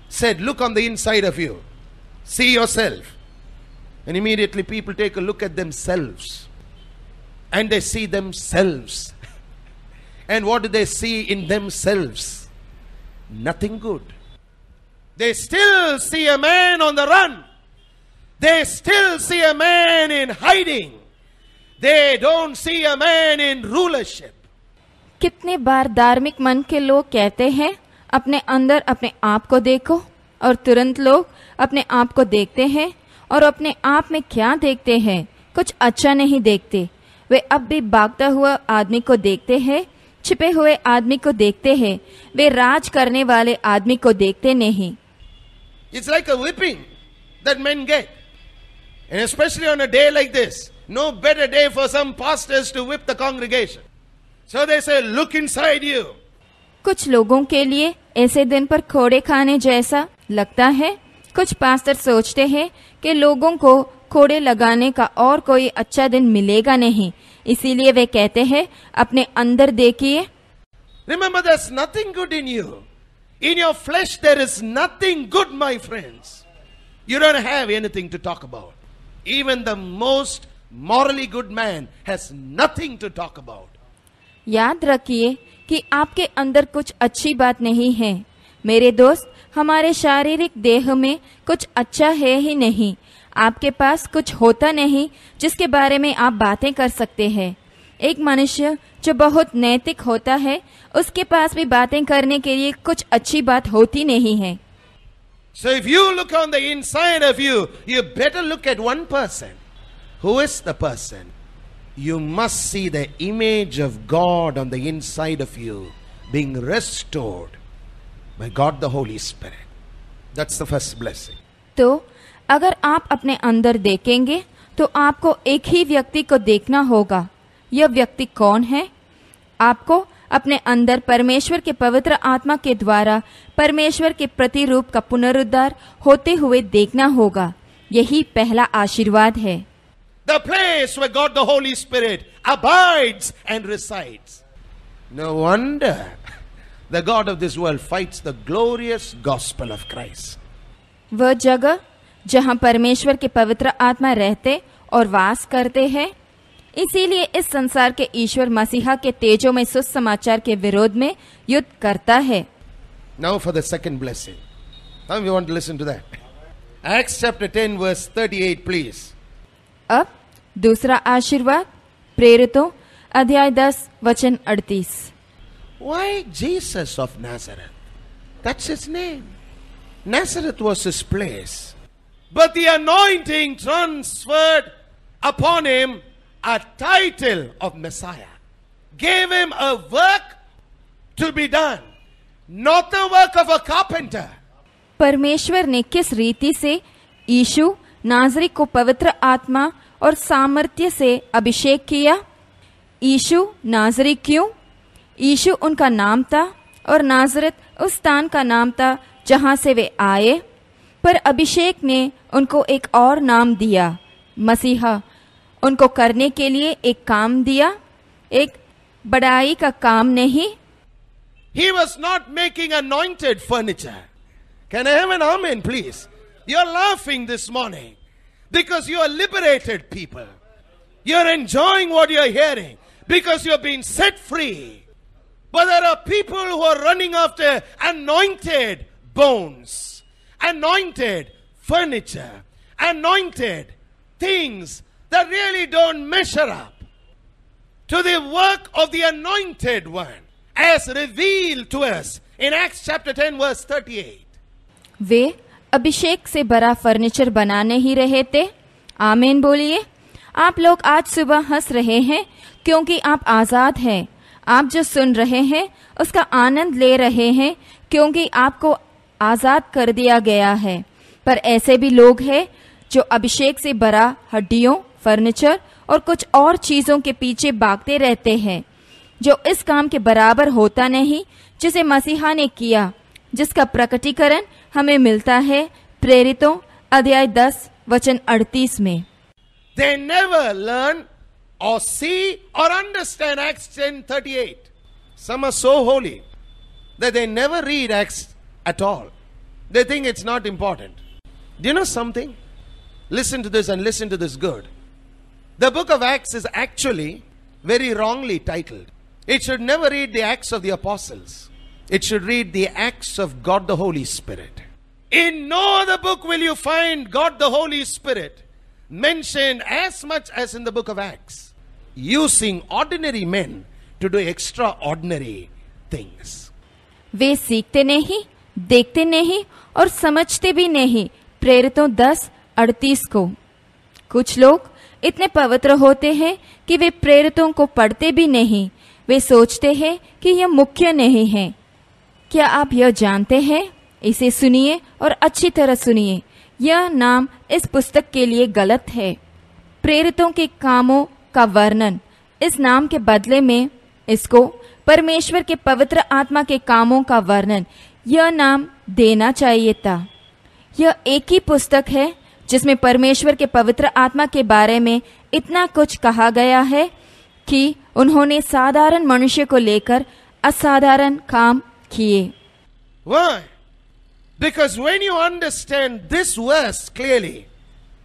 said, look on the inside of you, see yourself, and immediately people take a look at themselves and they see themselves. And what do they see in themselves? Nothing good. They still see a man on the run. They still see a man in hiding. They don't see a man in rulership. कितने बार धार्मिक मन के लोग कहते हैं अपने अंदर अपने आप को देखो, और तुरंत लोग अपने आप को देखते हैं और अपने आप में क्या देखते हैं? कुछ अच्छा नहीं देखते। वे अब भी भागता हुआ आदमी को देखते हैं, छिपे हुए आदमी को देखते हैं, वे राज करने वाले आदमी को देखते नहीं। It's like a whipping that men get. And especially on a day like this, no better day for some pastors to whip the congregation. So they say, look inside you. कुछ लोगों के लिए ऐसे दिन पर खोड़े खाने जैसा लगता है। कुछ पास्टर सोचते हैं कि लोगों को खोड़े लगाने का और कोई अच्छा दिन मिलेगा नहीं, इसीलिए वे कहते हैं अपने अंदर देखिए। Remember, there's nothing good in you. In your flesh there is nothing good, my friends. You don't have anything to talk about. Even the most morally good man has nothing to talk about. याद रखिए कि आपके अंदर कुछ अच्छी बात नहीं है। मेरे दोस्त, हमारे शारीरिक देह में कुछ अच्छा है ही नहीं। आपके पास कुछ होता नहीं जिसके बारे में आप बातें कर सकते हैं। एक मनुष्य जो बहुत नैतिक होता है, उसके पास भी बातें करने के लिए कुछ अच्छी बात होती नहीं है। So if you look on the inside of you, you better look at one person. Who is the person? You must see the image of God on the inside of you being restored by God the Holy Spirit. That's the first blessing. तो अगर आप अपने अंदर देखेंगे तो आपको एक ही व्यक्ति को देखना होगा। यह व्यक्ति कौन है? आपको अपने अंदर परमेश्वर के पवित्र आत्मा के द्वारा परमेश्वर के प्रतिरूप का पुनरुद्धार होते हुए देखना होगा। यही पहला आशीर्वाद है। The place where God the Holy Spirit abides and resides. No wonder the God of this world fights the glorious gospel of Christ. वह जगह जहां परमेश्वर के पवित्र आत्मा रहते और वास करते हैं, इसीलिए इस संसार के ईश्वर मसीहा के तेजो में सुसमाचार के विरोध में युद्ध करता है। Now for the second blessing. How you want to listen to that? Acts chapter 10 verse 38 please. अब दूसरा आशीर्वाद, प्रेरितों अध्याय 10 वचन 38। Why Jesus of Nazareth? That's his name. Nazareth was his place. But the anointing transferred upon him a title of Messiah. Gave him a work to be done. Not the work of a carpenter. परमेश्वर ने किस रीति से यीशु नाजरी को पवित्र आत्मा और सामर्थ्य से अभिषेक किया? यीशु नाजरी क्यों? यीशु उनका नाम था और नाजरत उस स्थान का नाम था जहां से वे आए, पर अभिषेक ने उनको एक और नाम दिया, मसीहा। उनको करने के लिए एक काम दिया, एक बड़ाई का काम नहीं। He was not making anointed furniture. Can I have an amen, please? You're laughing this morning because you are liberated people. You're enjoying what you're hearing because you're being set free. But there are people who are running after anointed bones, anointed furniture, anointed things that really don't measure up to the work of the anointed one as revealed to us in Acts chapter 10 verse 38. वे अभिषेक से बड़ा furniture बनाने ही रहे थे। आमीन बोलिए। आप लोग आज सुबह हंस रहे हैं क्योंकि आप आजाद हैं। आप जो सुन रहे हैं उसका आनंद ले रहे हैं क्योंकि आपको आजाद कर दिया गया है। पर ऐसे भी लोग हैं जो अभिषेक से बड़ा हड्डियों, फर्नीचर और कुछ और चीजों के पीछे भागते रहते हैं, जो इस काम के बराबर होता नहीं जिसे मसीहा ने किया, जिसका प्रकटीकरण हमें मिलता है प्रेरितों अध्याय 10 वचन 38 में। They never learn or see or understand Acts 10:38. Some are so holy that they never read Acts at all. They think it's not important. Do you know something? Listen to this and listen to this good. The book of Acts is actually very wrongly titled. It should never read the Acts of the Apostles. It should read the Acts of God the Holy Spirit. In no other book will you find God the Holy Spirit mentioned as much as in the book of Acts, using ordinary men to do extraordinary things. वे सीखते नहीं, देखते नहीं और समझते भी नहीं प्रेरितों 10:38 को। कुछ लोग इतने पवित्र होते हैं कि वे प्रेरितों को पढ़ते भी नहीं। वे सोचते हैं कि यह मुख्य नहीं है। क्या आप यह जानते हैं? इसे सुनिए और अच्छी तरह सुनिए। यह नाम इस पुस्तक के लिए गलत है। प्रेरितों के कामों का वर्णन इस नाम के बदले में इसको परमेश्वर के पवित्र आत्मा के कामों का वर्णन यह नाम देना चाहिए था। यह एक ही पुस्तक है जिसमें परमेश्वर के पवित्र आत्मा के बारे में इतना कुछ कहा गया है कि उन्होंने साधारण मनुष्य को लेकर असाधारण काम किए। Why? Because when you understand this verse clearly,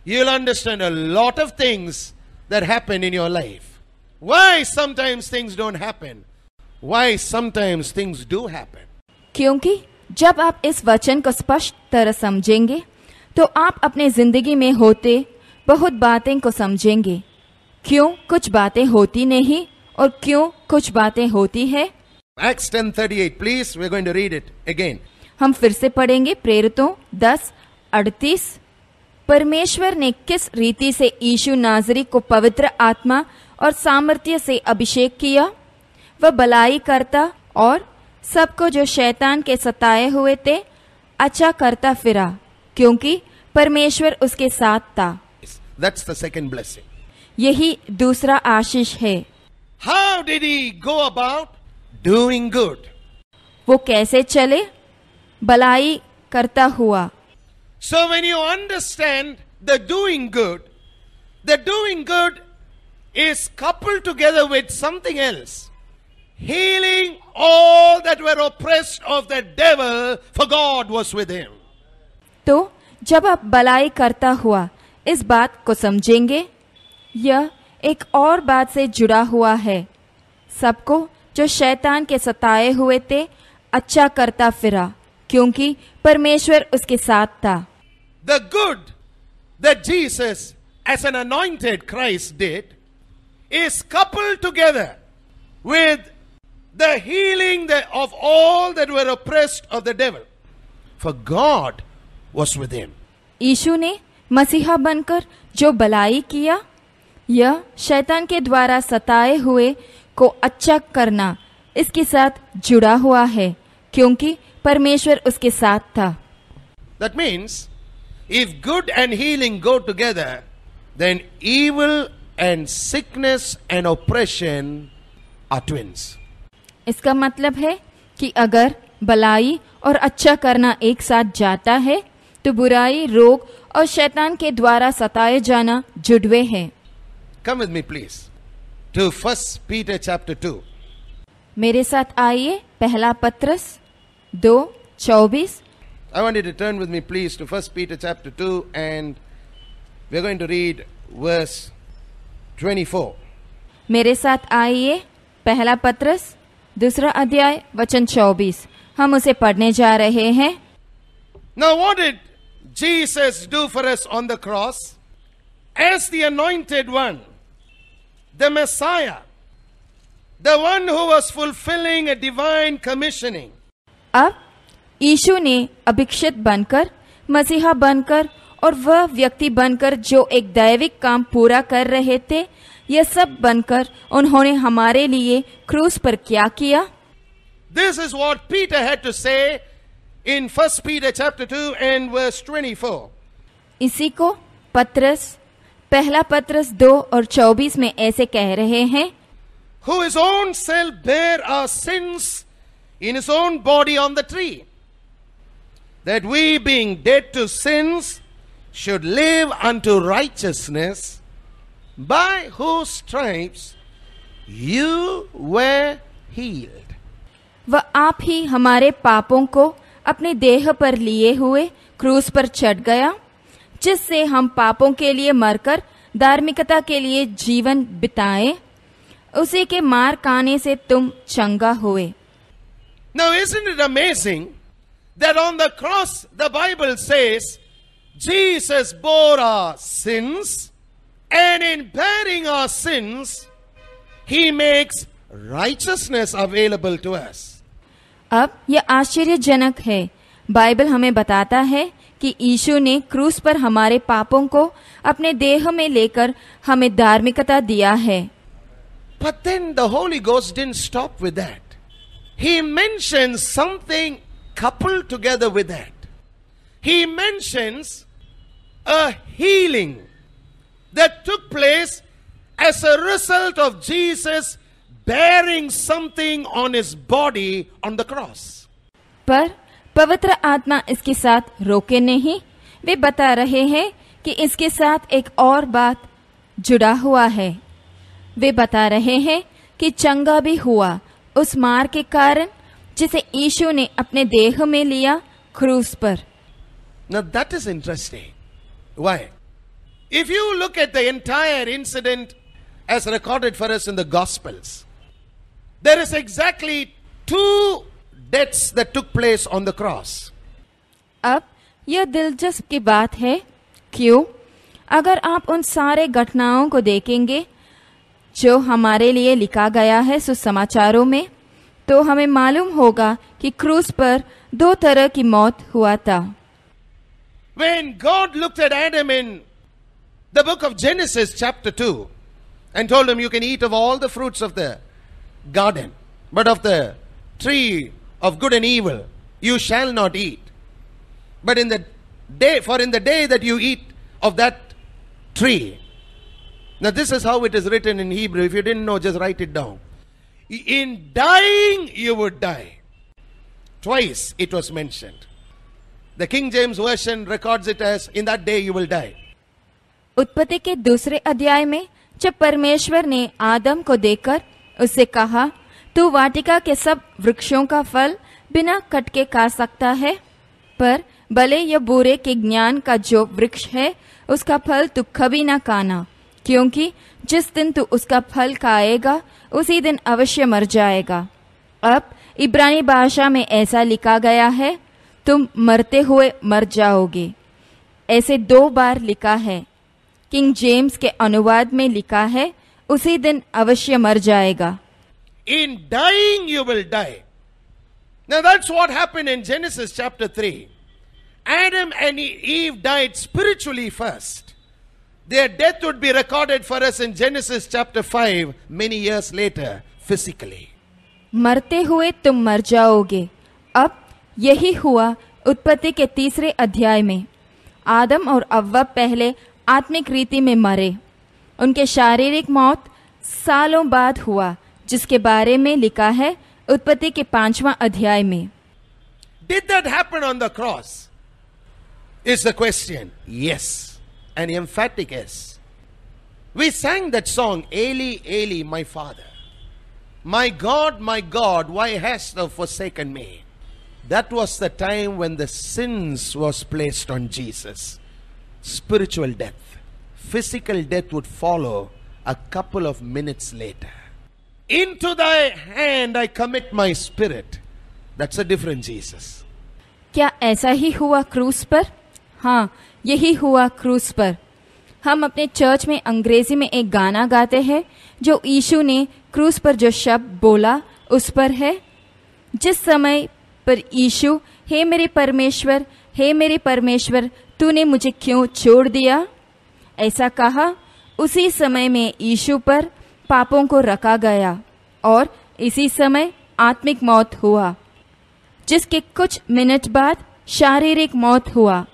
you'll understand a lot of things that happen in your life. Why sometimes things don't happen? Why sometimes things do happen? क्योंकि जब आप इस वचन को स्पष्ट तरह समझेंगे तो आप अपने जिंदगी में होते बहुत बातें को समझेंगे। क्यों कुछ बातें होती नहीं और क्यों कुछ बातें होती है। Acts 10:38, please. We're going to read it again. हम फिर से पढ़ेंगे प्रेरितों 10:38। परमेश्वर ने किस रीति से यीशु नाजरी को पवित्र आत्मा और सामर्थ्य से अभिषेक किया, वह भलाई करता और सबको जो शैतान के सताए हुए थे अच्छा करता फिरा, क्योंकि परमेश्वर उसके साथ था। That's the second blessing. यही दूसरा आशीष है। How did he go about doing good. वो कैसे चले? भलाई करता हुआ। So when you understand the doing good is coupled together with something else. Healing all that were oppressed of the devil, for God was with him. तो जब आप भलाई करता हुआ इस बात को समझेंगे, यह एक और बात से जुड़ा हुआ है। सबको जो शैतान के सताए हुए थे अच्छा करता फिरा, क्योंकि परमेश्वर उसके साथ था। The good that Jesus as an anointed Christ did is coupled together with the healing of all that were oppressed of the devil, for God was with him. यीशु ने मसीहा बनकर जो भलाई किया, यह शैतान के द्वारा सताए हुए को अच्छा करना इसके साथ जुड़ा हुआ है, क्योंकि परमेश्वर उसके साथ था। That means if good and healing go together, then evil and sickness and oppression are twins. इसका मतलब है कि अगर भलाई और अच्छा करना एक साथ जाता है तो बुराई, रोग और शैतान के द्वारा सताए जाना जुड़वे हैं। Come with me please to 1 Peter chapter 2. मेरे साथ आइए पहला पत्रस 2:24। I want you to turn with me please to 1 Peter chapter 2 and we're going to read verse 24. मेरे साथ आइए पहला पत्रस 2 अध्याय वचन 24। हम उसे पढ़ने जा रहे हैं। Now what did Jesus do for us on the cross? As the anointed one, the Messiah, the one who was fulfilling a divine commissioning. अब यीशु ने अभिषिक्त बनकर, मसीहा बनकर और वह व्यक्ति बनकर जो एक दैविक काम पूरा कर रहे थे, यह सब बनकर उन्होंने हमारे लिए क्रूस पर क्या किया? This is what Peter had to say in 1 Peter chapter 2 and verse 24. इसी को पत्रस पहला पत्रस 2 और 24 में ऐसे कह रहे हैं, Who his own self bare our sins in his own body on the tree, that we being dead to sins should live unto righteousness, by whose stripes you were healed. वह आप ही हमारे पापों को अपने देह पर लिए हुए क्रूस पर चढ़ गया, जिससे हम पापों के लिए मरकर धार्मिकता के लिए जीवन बिताए। उसी के मार खाने से तुम चंगा हुए। Now isn't it amazing that on the cross the Bible says Jesus bore our sins, and in bearing our sins he makes righteousness available to us. अब यह आश्चर्यजनक है। बाइबल हमें बताता है कि यीशु ने क्रूस पर हमारे पापों को अपने देह में लेकर हमें धार्मिकता दिया है। But then the Holy Ghost didn't stop with that. He mentions something coupled together with that. He mentions a healing that took place as a result of Jesus bearing something on his body on the cross. पर पवित्र आत्मा इसके साथ रोके नहीं। वे बता रहे हैं कि इसके साथ एक और बात जुड़ा हुआ है। वे बता रहे हैं कि चंगा भी हुआ उस मार के कारण जिसे यीशु ने अपने देह में लिया क्रूस पर। Now that is interesting. Why? If you look at the entire incident as recorded for us in the Gospels, there is exactly 2 deaths that took place on the cross. अब यह दिलचस्प की बात है। क्यों? अगर आप उन सारे घटनाओं को देखेंगे जो हमारे लिए लिखा गया है सुसमाचारों में, तो हमें मालूम होगा कि क्रूस पर 2 तरह की मौत हुआ था। When God looked at Adam in the book of Genesis chapter 2 and told him, you can eat of all the fruits of the garden, but of the tree of good and evil you shall not eat. But in the day that you eat of that tree. Now this is how it is written in Hebrew. If you didn't know, just write it down. In dying, you would die. Twice it was mentioned. The King James Version records it as, in that day you will die. उत्पत्ति के दूसरे अध्याय में जब परमेश्वर ने आदम को देखकर उससे कहा, तू वाटिका के सब वृक्षों का फल बिना कट के खा सकता है, पर भले या बुरे के ज्ञान का जो वृक्ष है उसका फल तू कभी ना खाना, क्योंकि जिस दिन तू उसका फल खाएगा उसी दिन अवश्य मर जाएगा। अब इब्रानी भाषा में ऐसा लिखा गया है, तुम मरते हुए मर जाओगे। ऐसे 2 बार लिखा है। किंग जेम्स के अनुवाद में लिखा है, उसी दिन अवश्य मर जाएगा। In dying you will die. Now that's what happened in Genesis chapter 3. Adam and Eve died spiritually first. Their death would be recorded for us in Genesis chapter 5 many years later, physically. मरते हुए तुम मर जाओगे। अब यही हुआ उत्पत्ति के 3 अध्याय में। आदम और अव्वा पहले आत्मिक रीति में मरे। उनके शारीरिक मौत सालों बाद हुआ, जिसके बारे में लिखा है उत्पत्ति के 5वां अध्याय में। Did that happen on the cross? Is the question. Yes. An emphatic yes. We sang that song, Eli, Eli, my Father. My God, why hast thou forsaken me? That was the time when the sins was placed on Jesus. Spiritual death. Physical death would follow a couple of minutes later. Into thy hand I commit my spirit. That's a different Jesus. क्या ऐसा ही हुआ क्रूस पर? हाँ, यही हुआ क्रूस पर। हम अपने चर्च में अंग्रेजी में एक गाना गाते हैं जो यीशु ने क्रूस पर जो शब्द बोला उस पर है। जिस समय पर यीशु, हे मेरे परमेश्वर, तूने मुझे क्यों छोड़ दिया, ऐसा कहा, उसी समय में यीशु पर पापों को रखा गया और इसी समय आत्मिक मौत हुआ, जिसके कुछ मिनट बाद शारीरिक मौत हुआ।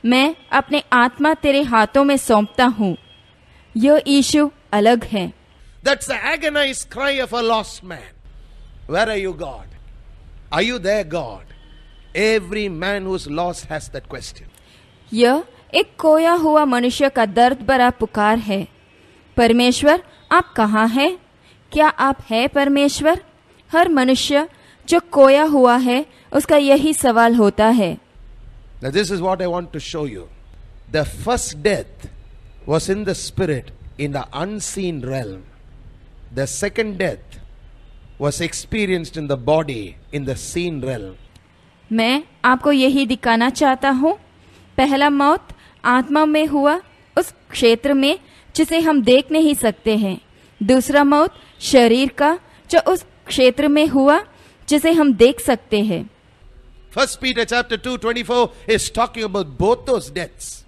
मैं अपने आत्मा तेरे हाथों में सौंपता हूँ। यह यीशु अलग है। That's the agonized cry of a lost man. Where are you, God? Are you there, God? Every man who's lost has that question. यह एक खोया हुआ मनुष्य का दर्द भरा पुकार है। परमेश्वर, आप कहाँ हैं? क्या आप हैं परमेश्वर? हर मनुष्य जो खोया हुआ है उसका यही सवाल होता है। Now this is what I want to show you. The first death was in the spirit, in the unseen realm. The second death was experienced in the body, in the seen realm. मैं आपको यही दिखाना चाहता हूँ। पहला मौत आत्मा में हुआ, उस क्षेत्र में जिसे हम देख नहीं सकते हैं। दूसरा मौत शरीर का, जो उस क्षेत्र में हुआ जिसे हम देख सकते हैं। First Peter chapter 2:24 is talking about both those deaths.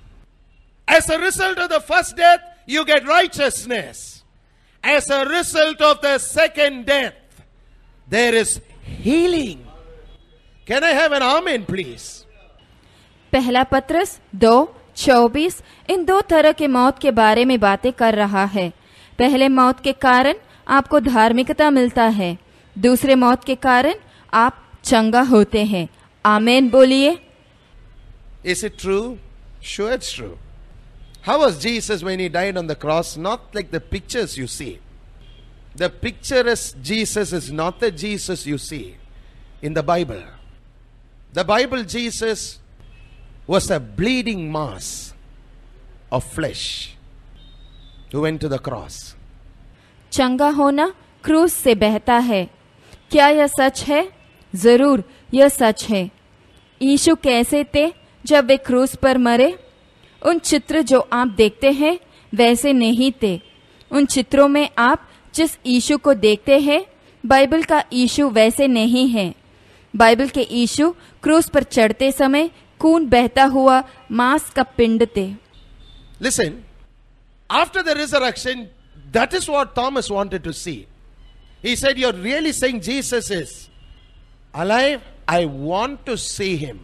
As a result of the first death, you get righteousness. As a result of the second death, there is healing. Can I have an amen, please? पहला पत्रस 2:24 इन 2 तरह के मौत के बारे में बातें कर रहा है। पहले मौत के कारण आपको धार्मिकता मिलता है, दूसरे मौत के कारण आप चंगा होते हैं। आमेन बोलिए। Is it true? Sure, it's true. How was Jesus when he died on the cross? Not like the pictures you see. The picture is Jesus is not the Jesus you see in the Bible. The Bible Jesus was a bleeding mass of flesh who went to the cross. चंगा होना क्रूस से बहता है। क्या यह सच है? जरूर यह सच है। यीशु कैसे थे जब वे क्रूस पर मरे? उन चित्र जो आप देखते हैं वैसे नहीं थे। उन चित्रों में आप जिस यीशु को देखते हैं, बाइबल का यीशु वैसे नहीं है। बाइबल के यीशु क्रूस पर चढ़ते समय खून बहता हुआ मांस का पिंड थे। Listen, after the resurrection, that is what Thomas wanted to see. He said, you're really saying Jesus is alive? I want to see him.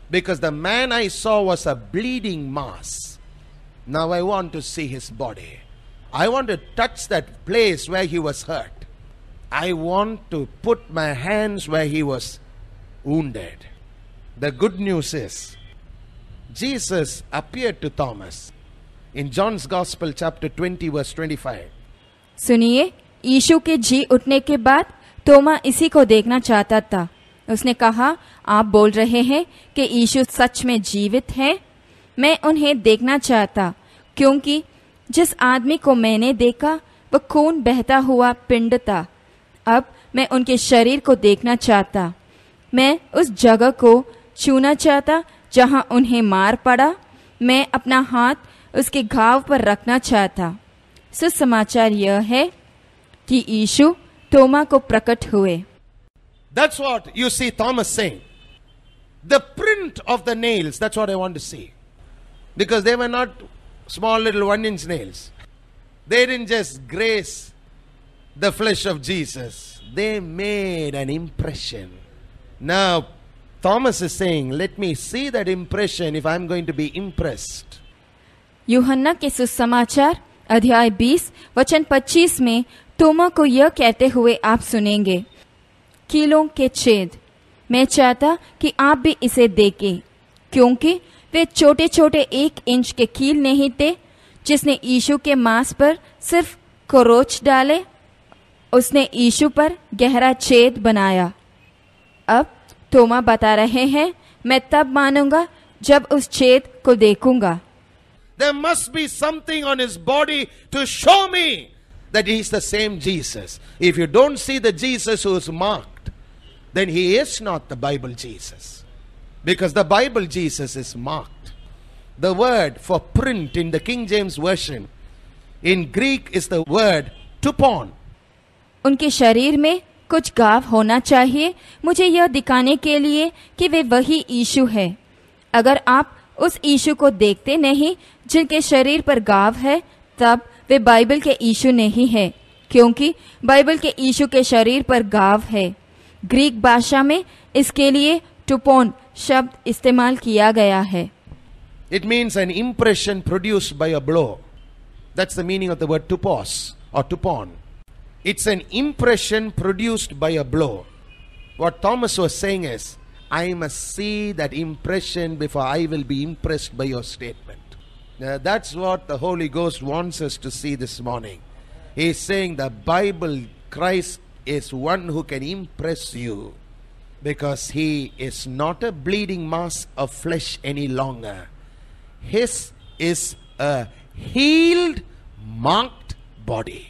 Because the man I saw was a bleeding mass. Now I want to see his body. I want to touch that place where he was hurt. I want to put my hands where he was wounded. The good news is, Jesus appeared to Thomas in John's Gospel chapter 20 verse 25. सुनिए, यीशु के जी उठने के बाद तोमा इसी को देखना चाहता था। उसने कहा, आप बोल रहे हैं कि यीशु सच में जीवित हैं? मैं उन्हें देखना चाहता, क्योंकि जिस आदमी को मैंने देखा वह खून बहता हुआ पिंड था। अब मैं उनके शरीर को देखना चाहता। मैं उस जगह को छूना चाहता जहां उन्हें मार पड़ा। मैं अपना हाथ उसके घाव पर रखना चाहता। सुसमाचार यह है कि यीशु तोमा को प्रकट हुए। That's what you see Thomas saying. The print of the nails, that's what I want to see. Because they were not small little 1-inch nails. They didn't just graze the flesh of Jesus. They made an impression. Now, Thomas is saying, let me see that impression if I'm going to be impressed. यूहन्ना के सुसमाचार अध्याय 20 वचन 25 में तोमा को यह कहते हुए आप सुनेंगे, कीलों के छेद। मैं चाहता कि आप भी इसे देखें, क्योंकि वे छोटे छोटे 1 इंच के कील नहीं थे जिसने यीशु के मांस पर सिर्फ खरोंच डाले। उसने यीशु पर गहरा छेद बनाया। अब तोमा बता रहे हैं, मैं तब मानूंगा जब उस छेद को देखूंगा। There must be something on his body to show me that he is the same Jesus. If you don't see the Jesus who is marked, then he is not the Bible Jesus. Because the Bible Jesus is marked. The word for print in the King James Version, in Greek, is the word tupon. उनके शरीर में कुछ घाव होना चाहिए मुझे यह दिखाने के लिए कि वे वही यीशु है। अगर आप उस यीशु को देखते नहीं जिनके शरीर पर घाव है, तब वे बाइबल के यीशु नहीं है, क्योंकि बाइबल के यीशु के शरीर पर घाव है। ग्रीक भाषा में इसके लिए टुपोन शब्द इस्तेमाल किया गया है। It means an impression produced by a blow. That's the meaning of the word tupos or tupon. It's an impression produced by a blow. What Thomas was saying is, I must see that impression before I will be impressed by your statement. That's what the Holy Ghost wants us to see this morning. He is saying the Bible, Christ is one who can impress you, because he is not a bleeding mass of flesh any longer. His is a healed, marked body.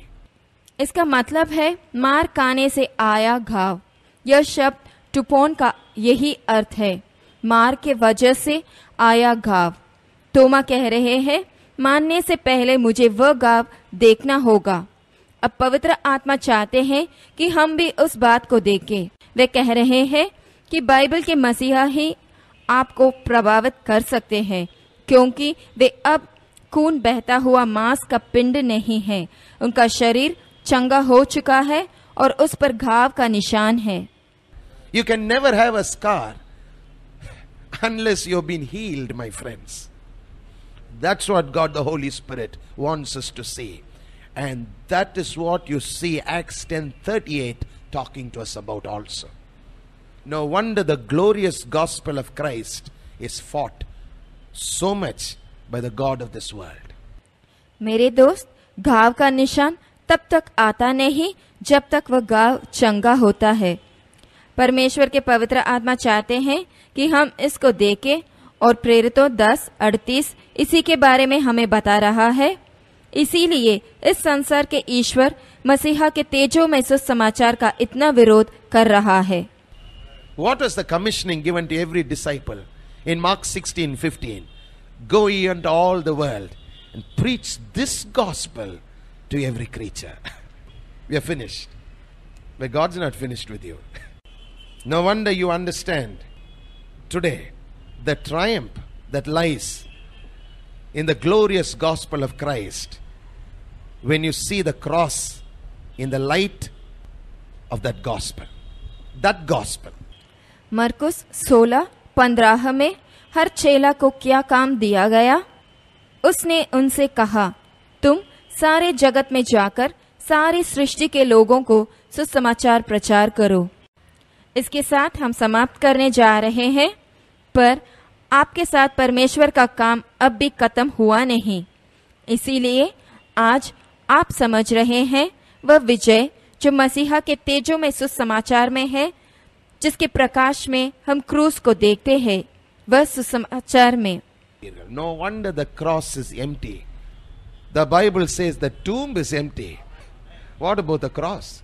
इसका मतलब है मार खाने से आया घाव। यह शब्द टुपोन का यही अर्थ है, मार के वजह से आया घाव। तोमा कह रहे हैं, मानने से पहले मुझे वह घाव देखना होगा। अब पवित्र आत्मा चाहते हैं कि हम भी उस बात को देखें। वे कह रहे हैं कि बाइबल के मसीहा ही आपको प्रभावित कर सकते हैं, क्योंकि वे अब खून बहता हुआ मांस का पिंड नहीं है। उनका शरीर चंगा हो चुका है और उस पर घाव का निशान है। You can never have a scar unless you've been healed, my friends. That's what God the Holy Spirit wants us to see. And that is what you see Acts 10:38 talking to us about also. No wonder the glorious gospel of Christ is fought so much by the God of this world. मेरे दोस्त, घाव का निशान तब तक आता नहीं जब तक वह घाव चंगा होता है। परमेश्वर के पवित्र आत्मा चाहते हैं कि हम इसको देखें, और प्रेरितों 10:38 इसी के बारे में हमें बता रहा है। इसीलिए इस संसार के ईश्वर मसीहा के तेजो में सुसमाचार का इतना विरोध कर रहा है। What was the commissioning given to every disciple in Mark 16:15? Go ye unto all the world and preach this gospel to every creature. We are finished. But God's not finished with you. No wonder you understand today the triumph that lies in the glorious gospel of Christ when you see the cross in the light of that gospel. That gospel. मरकुस 16:15 में हर चेला को क्या काम दिया गया? उसने उनसे कहा, तुम सारे जगत में जाकर सारी सृष्टि के लोगों को सुसमाचार प्रचार करो। इसके साथ हम समाप्त करने जा रहे हैं, पर आपके साथ परमेश्वर का काम अब भी खत्म हुआ नहीं। इसीलिए आज आप समझ रहे हैं वह विजय जो मसीहा के तेजों में सुसमाचार में है, जिसके प्रकाश में हम क्रूस को देखते हैं, वह सुसमाचार में। No wonder the cross is empty. The Bible says the tomb is empty. What about the cross?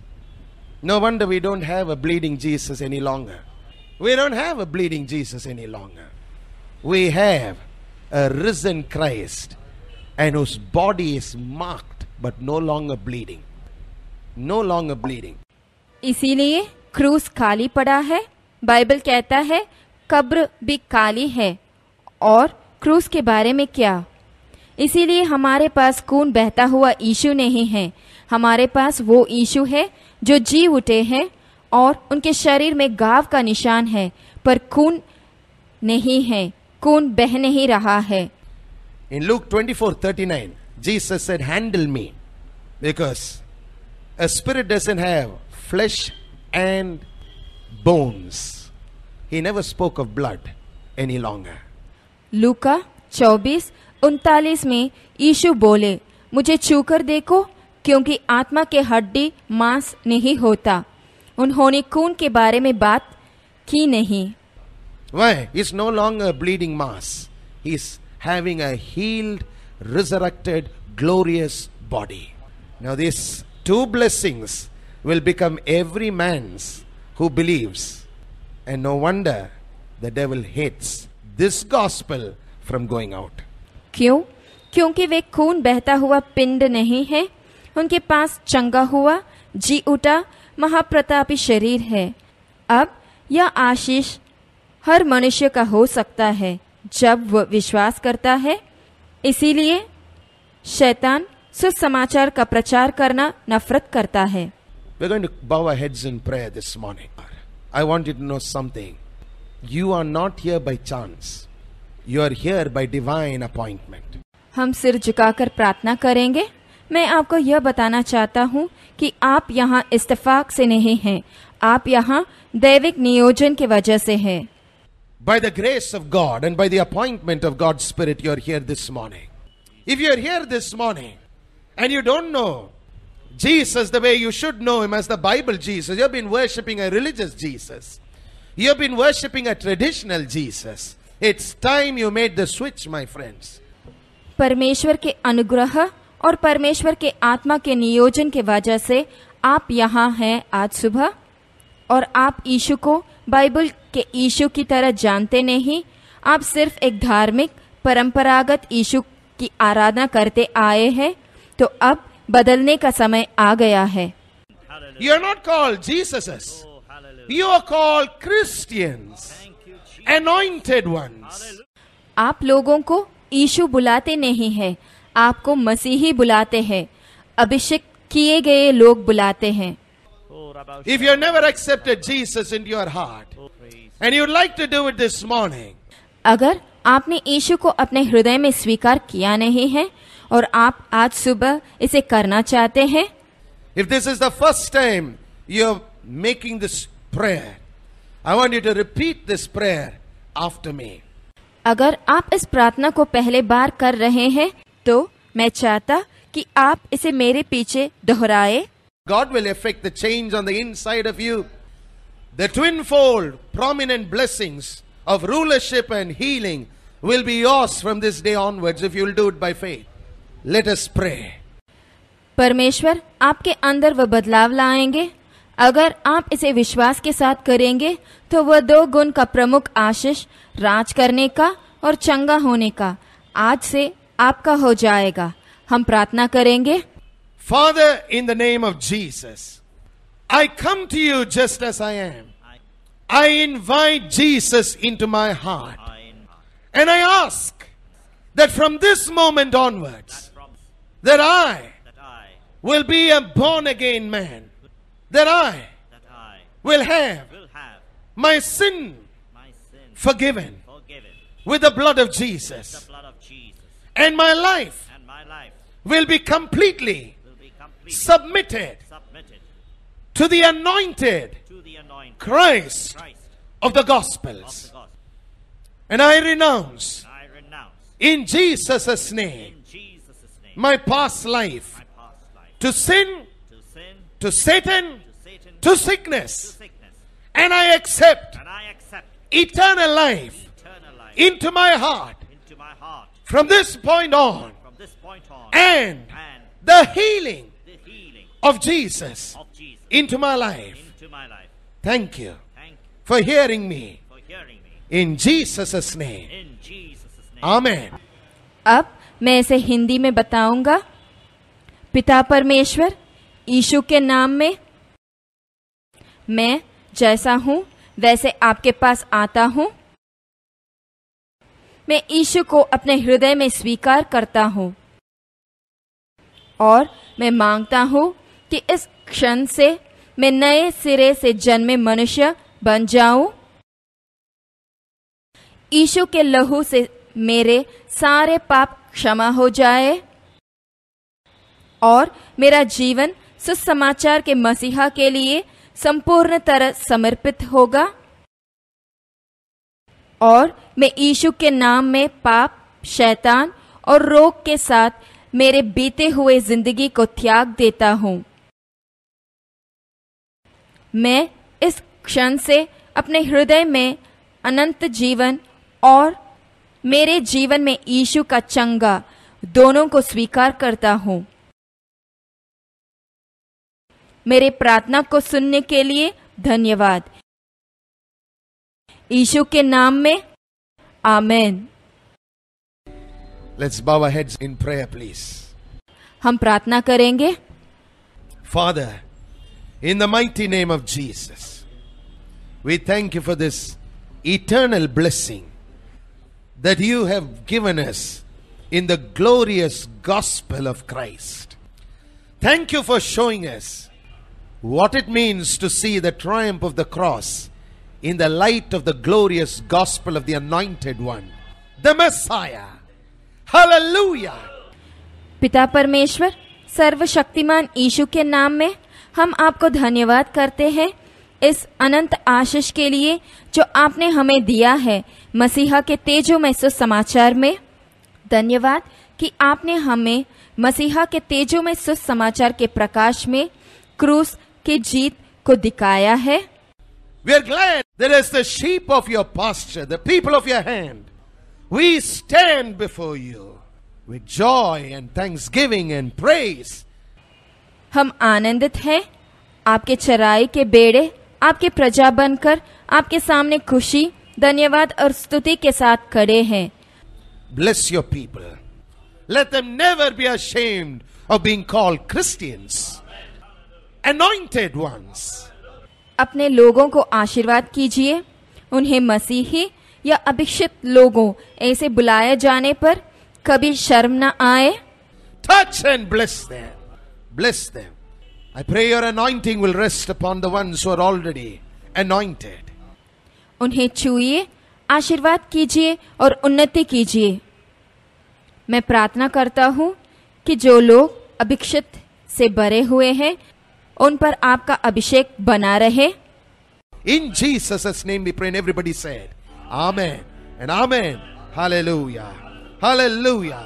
No wonder we don't have a bleeding Jesus any longer. We don't have a bleeding Jesus any longer. We have a risen Christ, and whose body is marked but no longer bleeding. No longer bleeding. इसीलिए क्रूस खाली पड़ा है। Bible कहता है कब्र भी खाली है। और क्रूस के बारे में क्या? इसीलिए हमारे पास खून बहता हुआ यीशु नहीं है। हमारे पास वो यीशु है जो जी उठे हैं, और उनके शरीर में घाव का निशान है, पर खून नहीं है, खून बह नहीं रहा है। In Luke 24:39, Jesus said, "Handle me, because a spirit doesn't have flesh and bones." He never spoke of blood any longer. लूका 24:39 में यीशु बोले, मुझे छूकर देखो, क्योंकि आत्मा के हड्डी मांस नहीं होता। उन्होंने खून के बारे में बात की नहीं। Why? He's no longer a bleeding mass. He's having a healed, resurrected, glorious body. Now these two blessings will become every man's who believes. And no wonder the devil hates this gospel from going out. क्यों? क्योंकि वे खून बहता हुआ पिंड नहीं है, उनके पास चंगा हुआ, जी उठा, महाप्रतापी शरीर है। अब यह आशीष हर मनुष्य का हो सकता है जब वह विश्वास करता है। इसीलिए शैतान सुसमाचार का प्रचार करना नफरत करता है। We're going to bow our heads in prayer this morning. I want you to know something. You are not here by chance. You are here by divine appointment. हम सिर झुकाकर प्रार्थना करेंगे। मैं आपको यह बताना चाहता हूँ कि आप यहाँ इत्तेफाक से नहीं हैं, आप यहाँ दैविक नियोजन की वजह से हैं। By the grace of God and by the appointment of God's Spirit, you are here this morning. If you are here this morning and you don't know Jesus the way you should know him as the Bible Jesus, you have been worshipping a religious Jesus, you have been worshipping a traditional Jesus, it's time you made the switch, my friends. परमेश्वर के अनुग्रह और परमेश्वर के आत्मा के नियोजन के वजह से आप यहाँ हैं आज सुबह, और आप यीशु को बाइबल के यीशु की तरह जानते नहीं। आप सिर्फ एक धार्मिक परंपरागत यीशु की आराधना करते आए हैं। तो अब बदलने का समय आ गया है। You are not called Jesuses. You are called Christians, anointed ones. आप लोगों को यीशु बुलाते नहीं हैं, आपको मसीही बुलाते हैं, अभिषेक किए गए लोग बुलाते हैं। If you have never accepted Jesus into your heart and you would like to do it this morning, अगर आपने यीशु को अपने हृदय में स्वीकार किया नहीं है और आप आज सुबह इसे करना चाहते हैं, if this is the first time you are making this prayer, I want you to repeat this prayer after me. अगर आप इस प्रार्थना को पहले बार कर रहे हैं तो मैं चाहता कि आप इसे मेरे पीछे दोहराए। God will effect the change on the inside of you. The twinfold prominent blessings of rulership and healing will be yours from this day onwards if you will do it by faith. Let us pray. परमेश्वर आपके अंदर वह बदलाव लाएंगे। अगर आप इसे विश्वास के साथ करेंगे तो वह 2 गुण का प्रमुख आशीष राज करने का और चंगा होने का आज से आपका हो जाएगा। हम प्रार्थना करेंगे। Father, in the name of Jesus, I come to you just as I am. I invite Jesus into my heart. And I ask that from this moment onwards, that I will be a born again man. That I will have my sin forgiven with the blood of Jesus. And my life will be completely submitted to the anointed Christ of the Gospels. And I renounce in Jesus' name my past life to sin, to Satan, to sickness. And I accept eternal life into my heart from this point on. And the healing of Jesus into my life. Thank you for hearing me. In Jesus' name. Amen. अब मैं इसे हिंदी में बताऊंगा। पिता परमेश्वर, यीशु के नाम में मैं जैसा हूं वैसे आपके पास आता हूं। मैं यीशु को अपने हृदय में स्वीकार करता हूं और मैं मांगता हूं कि इस क्षण से मैं नए सिरे से जन्मे मनुष्य बन जाऊं। यीशु के लहू से मेरे सारे पाप क्षमा हो जाए और मेरा जीवन सुसमाचार के मसीहा के लिए संपूर्ण तरह समर्पित होगा और मैं यीशु के नाम में पाप, शैतान और रोग के साथ मेरे बीते हुए जिंदगी को त्याग देता हूं। मैं इस क्षण से अपने हृदय में अनंत जीवन और मेरे जीवन में यीशु का चंगा दोनों को स्वीकार करता हूं। मेरे प्रार्थना को सुनने के लिए धन्यवाद। यीशु के नाम में आमेन। Let's bow our heads in prayer, please. हम प्रार्थना करेंगे। Father, in the mighty name of Jesus, we thank you for this eternal blessing that you have given us in the glorious gospel of Christ. Thank you for showing us what it means to see the triumph of the cross in the light of the glorious gospel of the anointed one, the Messiah. Hallelujah! पिता परमेश्वर, सर्वशक्तिमान यीशु के नाम में हम आपको धन्यवाद करते हैं इस अनंत आशीष के लिए जो आपने हमें दिया है मसीहा के तेजोमय सुसमाचार में। धन्यवाद कि आपने हमें मसीहा के तेजोमय सुसमाचार के प्रकाश में क्रूस की जीत को दिखाया है। We are glad that as the sheep of your pasture, the people of your hand, we stand before you with joy and thanksgiving and praise. हम आनंदित हैं, आपके चराई के बेड़े आपके प्रजा बनकर आपके सामने खुशी, धन्यवाद और स्तुति के साथ खड़े हैं। Bless your people. Let them never be ashamed of being called Christians, anointed ones. अपने लोगों को आशीर्वाद कीजिए, उन्हें मसीही या अभिषिक्त लोगों ऐसे बुलाए जाने पर कभी शर्म न आए। Touch and bless them. Bless them. I pray your anointing will rest upon the ones who are already anointed. उन्हें छुइए, आशीर्वाद कीजिए और उन्नति कीजिए। मैं प्रार्थना करता हूँ कि जो लोग अभिषिक्त से भरे हुए हैं उन पर आपका अभिषेक बना रहे। In Jesus' name we pray, and everybody said, Amen and Amen. Hallelujah. Hallelujah.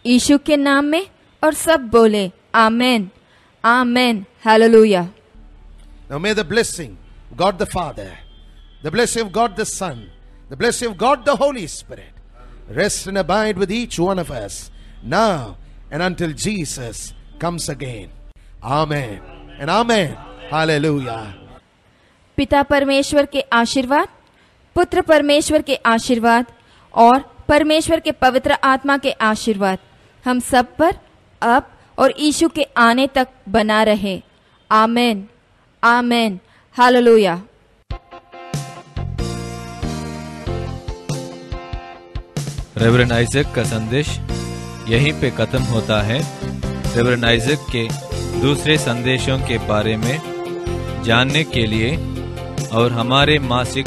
यीशु के नाम में और सब बोले आमेन, आमेन, hallelujah. Now may the blessing of God the Father, the blessing of God the Son, the blessing of God the Holy Spirit rest and abide with each one of us now and until Jesus comes again. Amen and Amen. Hallelujah. पिता परमेश्वर के आशीर्वाद, पुत्र परमेश्वर के आशीर्वाद और परमेश्वर के पवित्र आत्मा के आशीर्वाद हम सब पर अब और यीशु के आने तक बना रहे। आमेन, आमेन, हालेलुया। रेवरेंड आइजक का संदेश यहीं पे खत्म होता है। रेवरेंड आइजक के दूसरे संदेशों के बारे में जानने के लिए और हमारे मासिक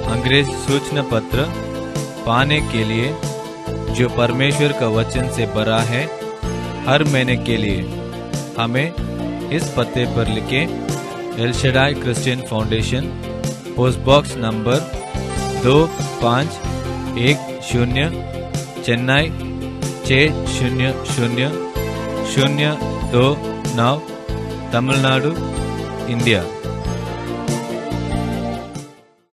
अंग्रेज सूचना पत्र पाने के लिए जो परमेश्वर का वचन से भरा है हर महीने के लिए हमें इस पते पर लिखें। L Shaddai Christian foundation, post box number 2510, Chennai 600009, Tamil Nadu, India.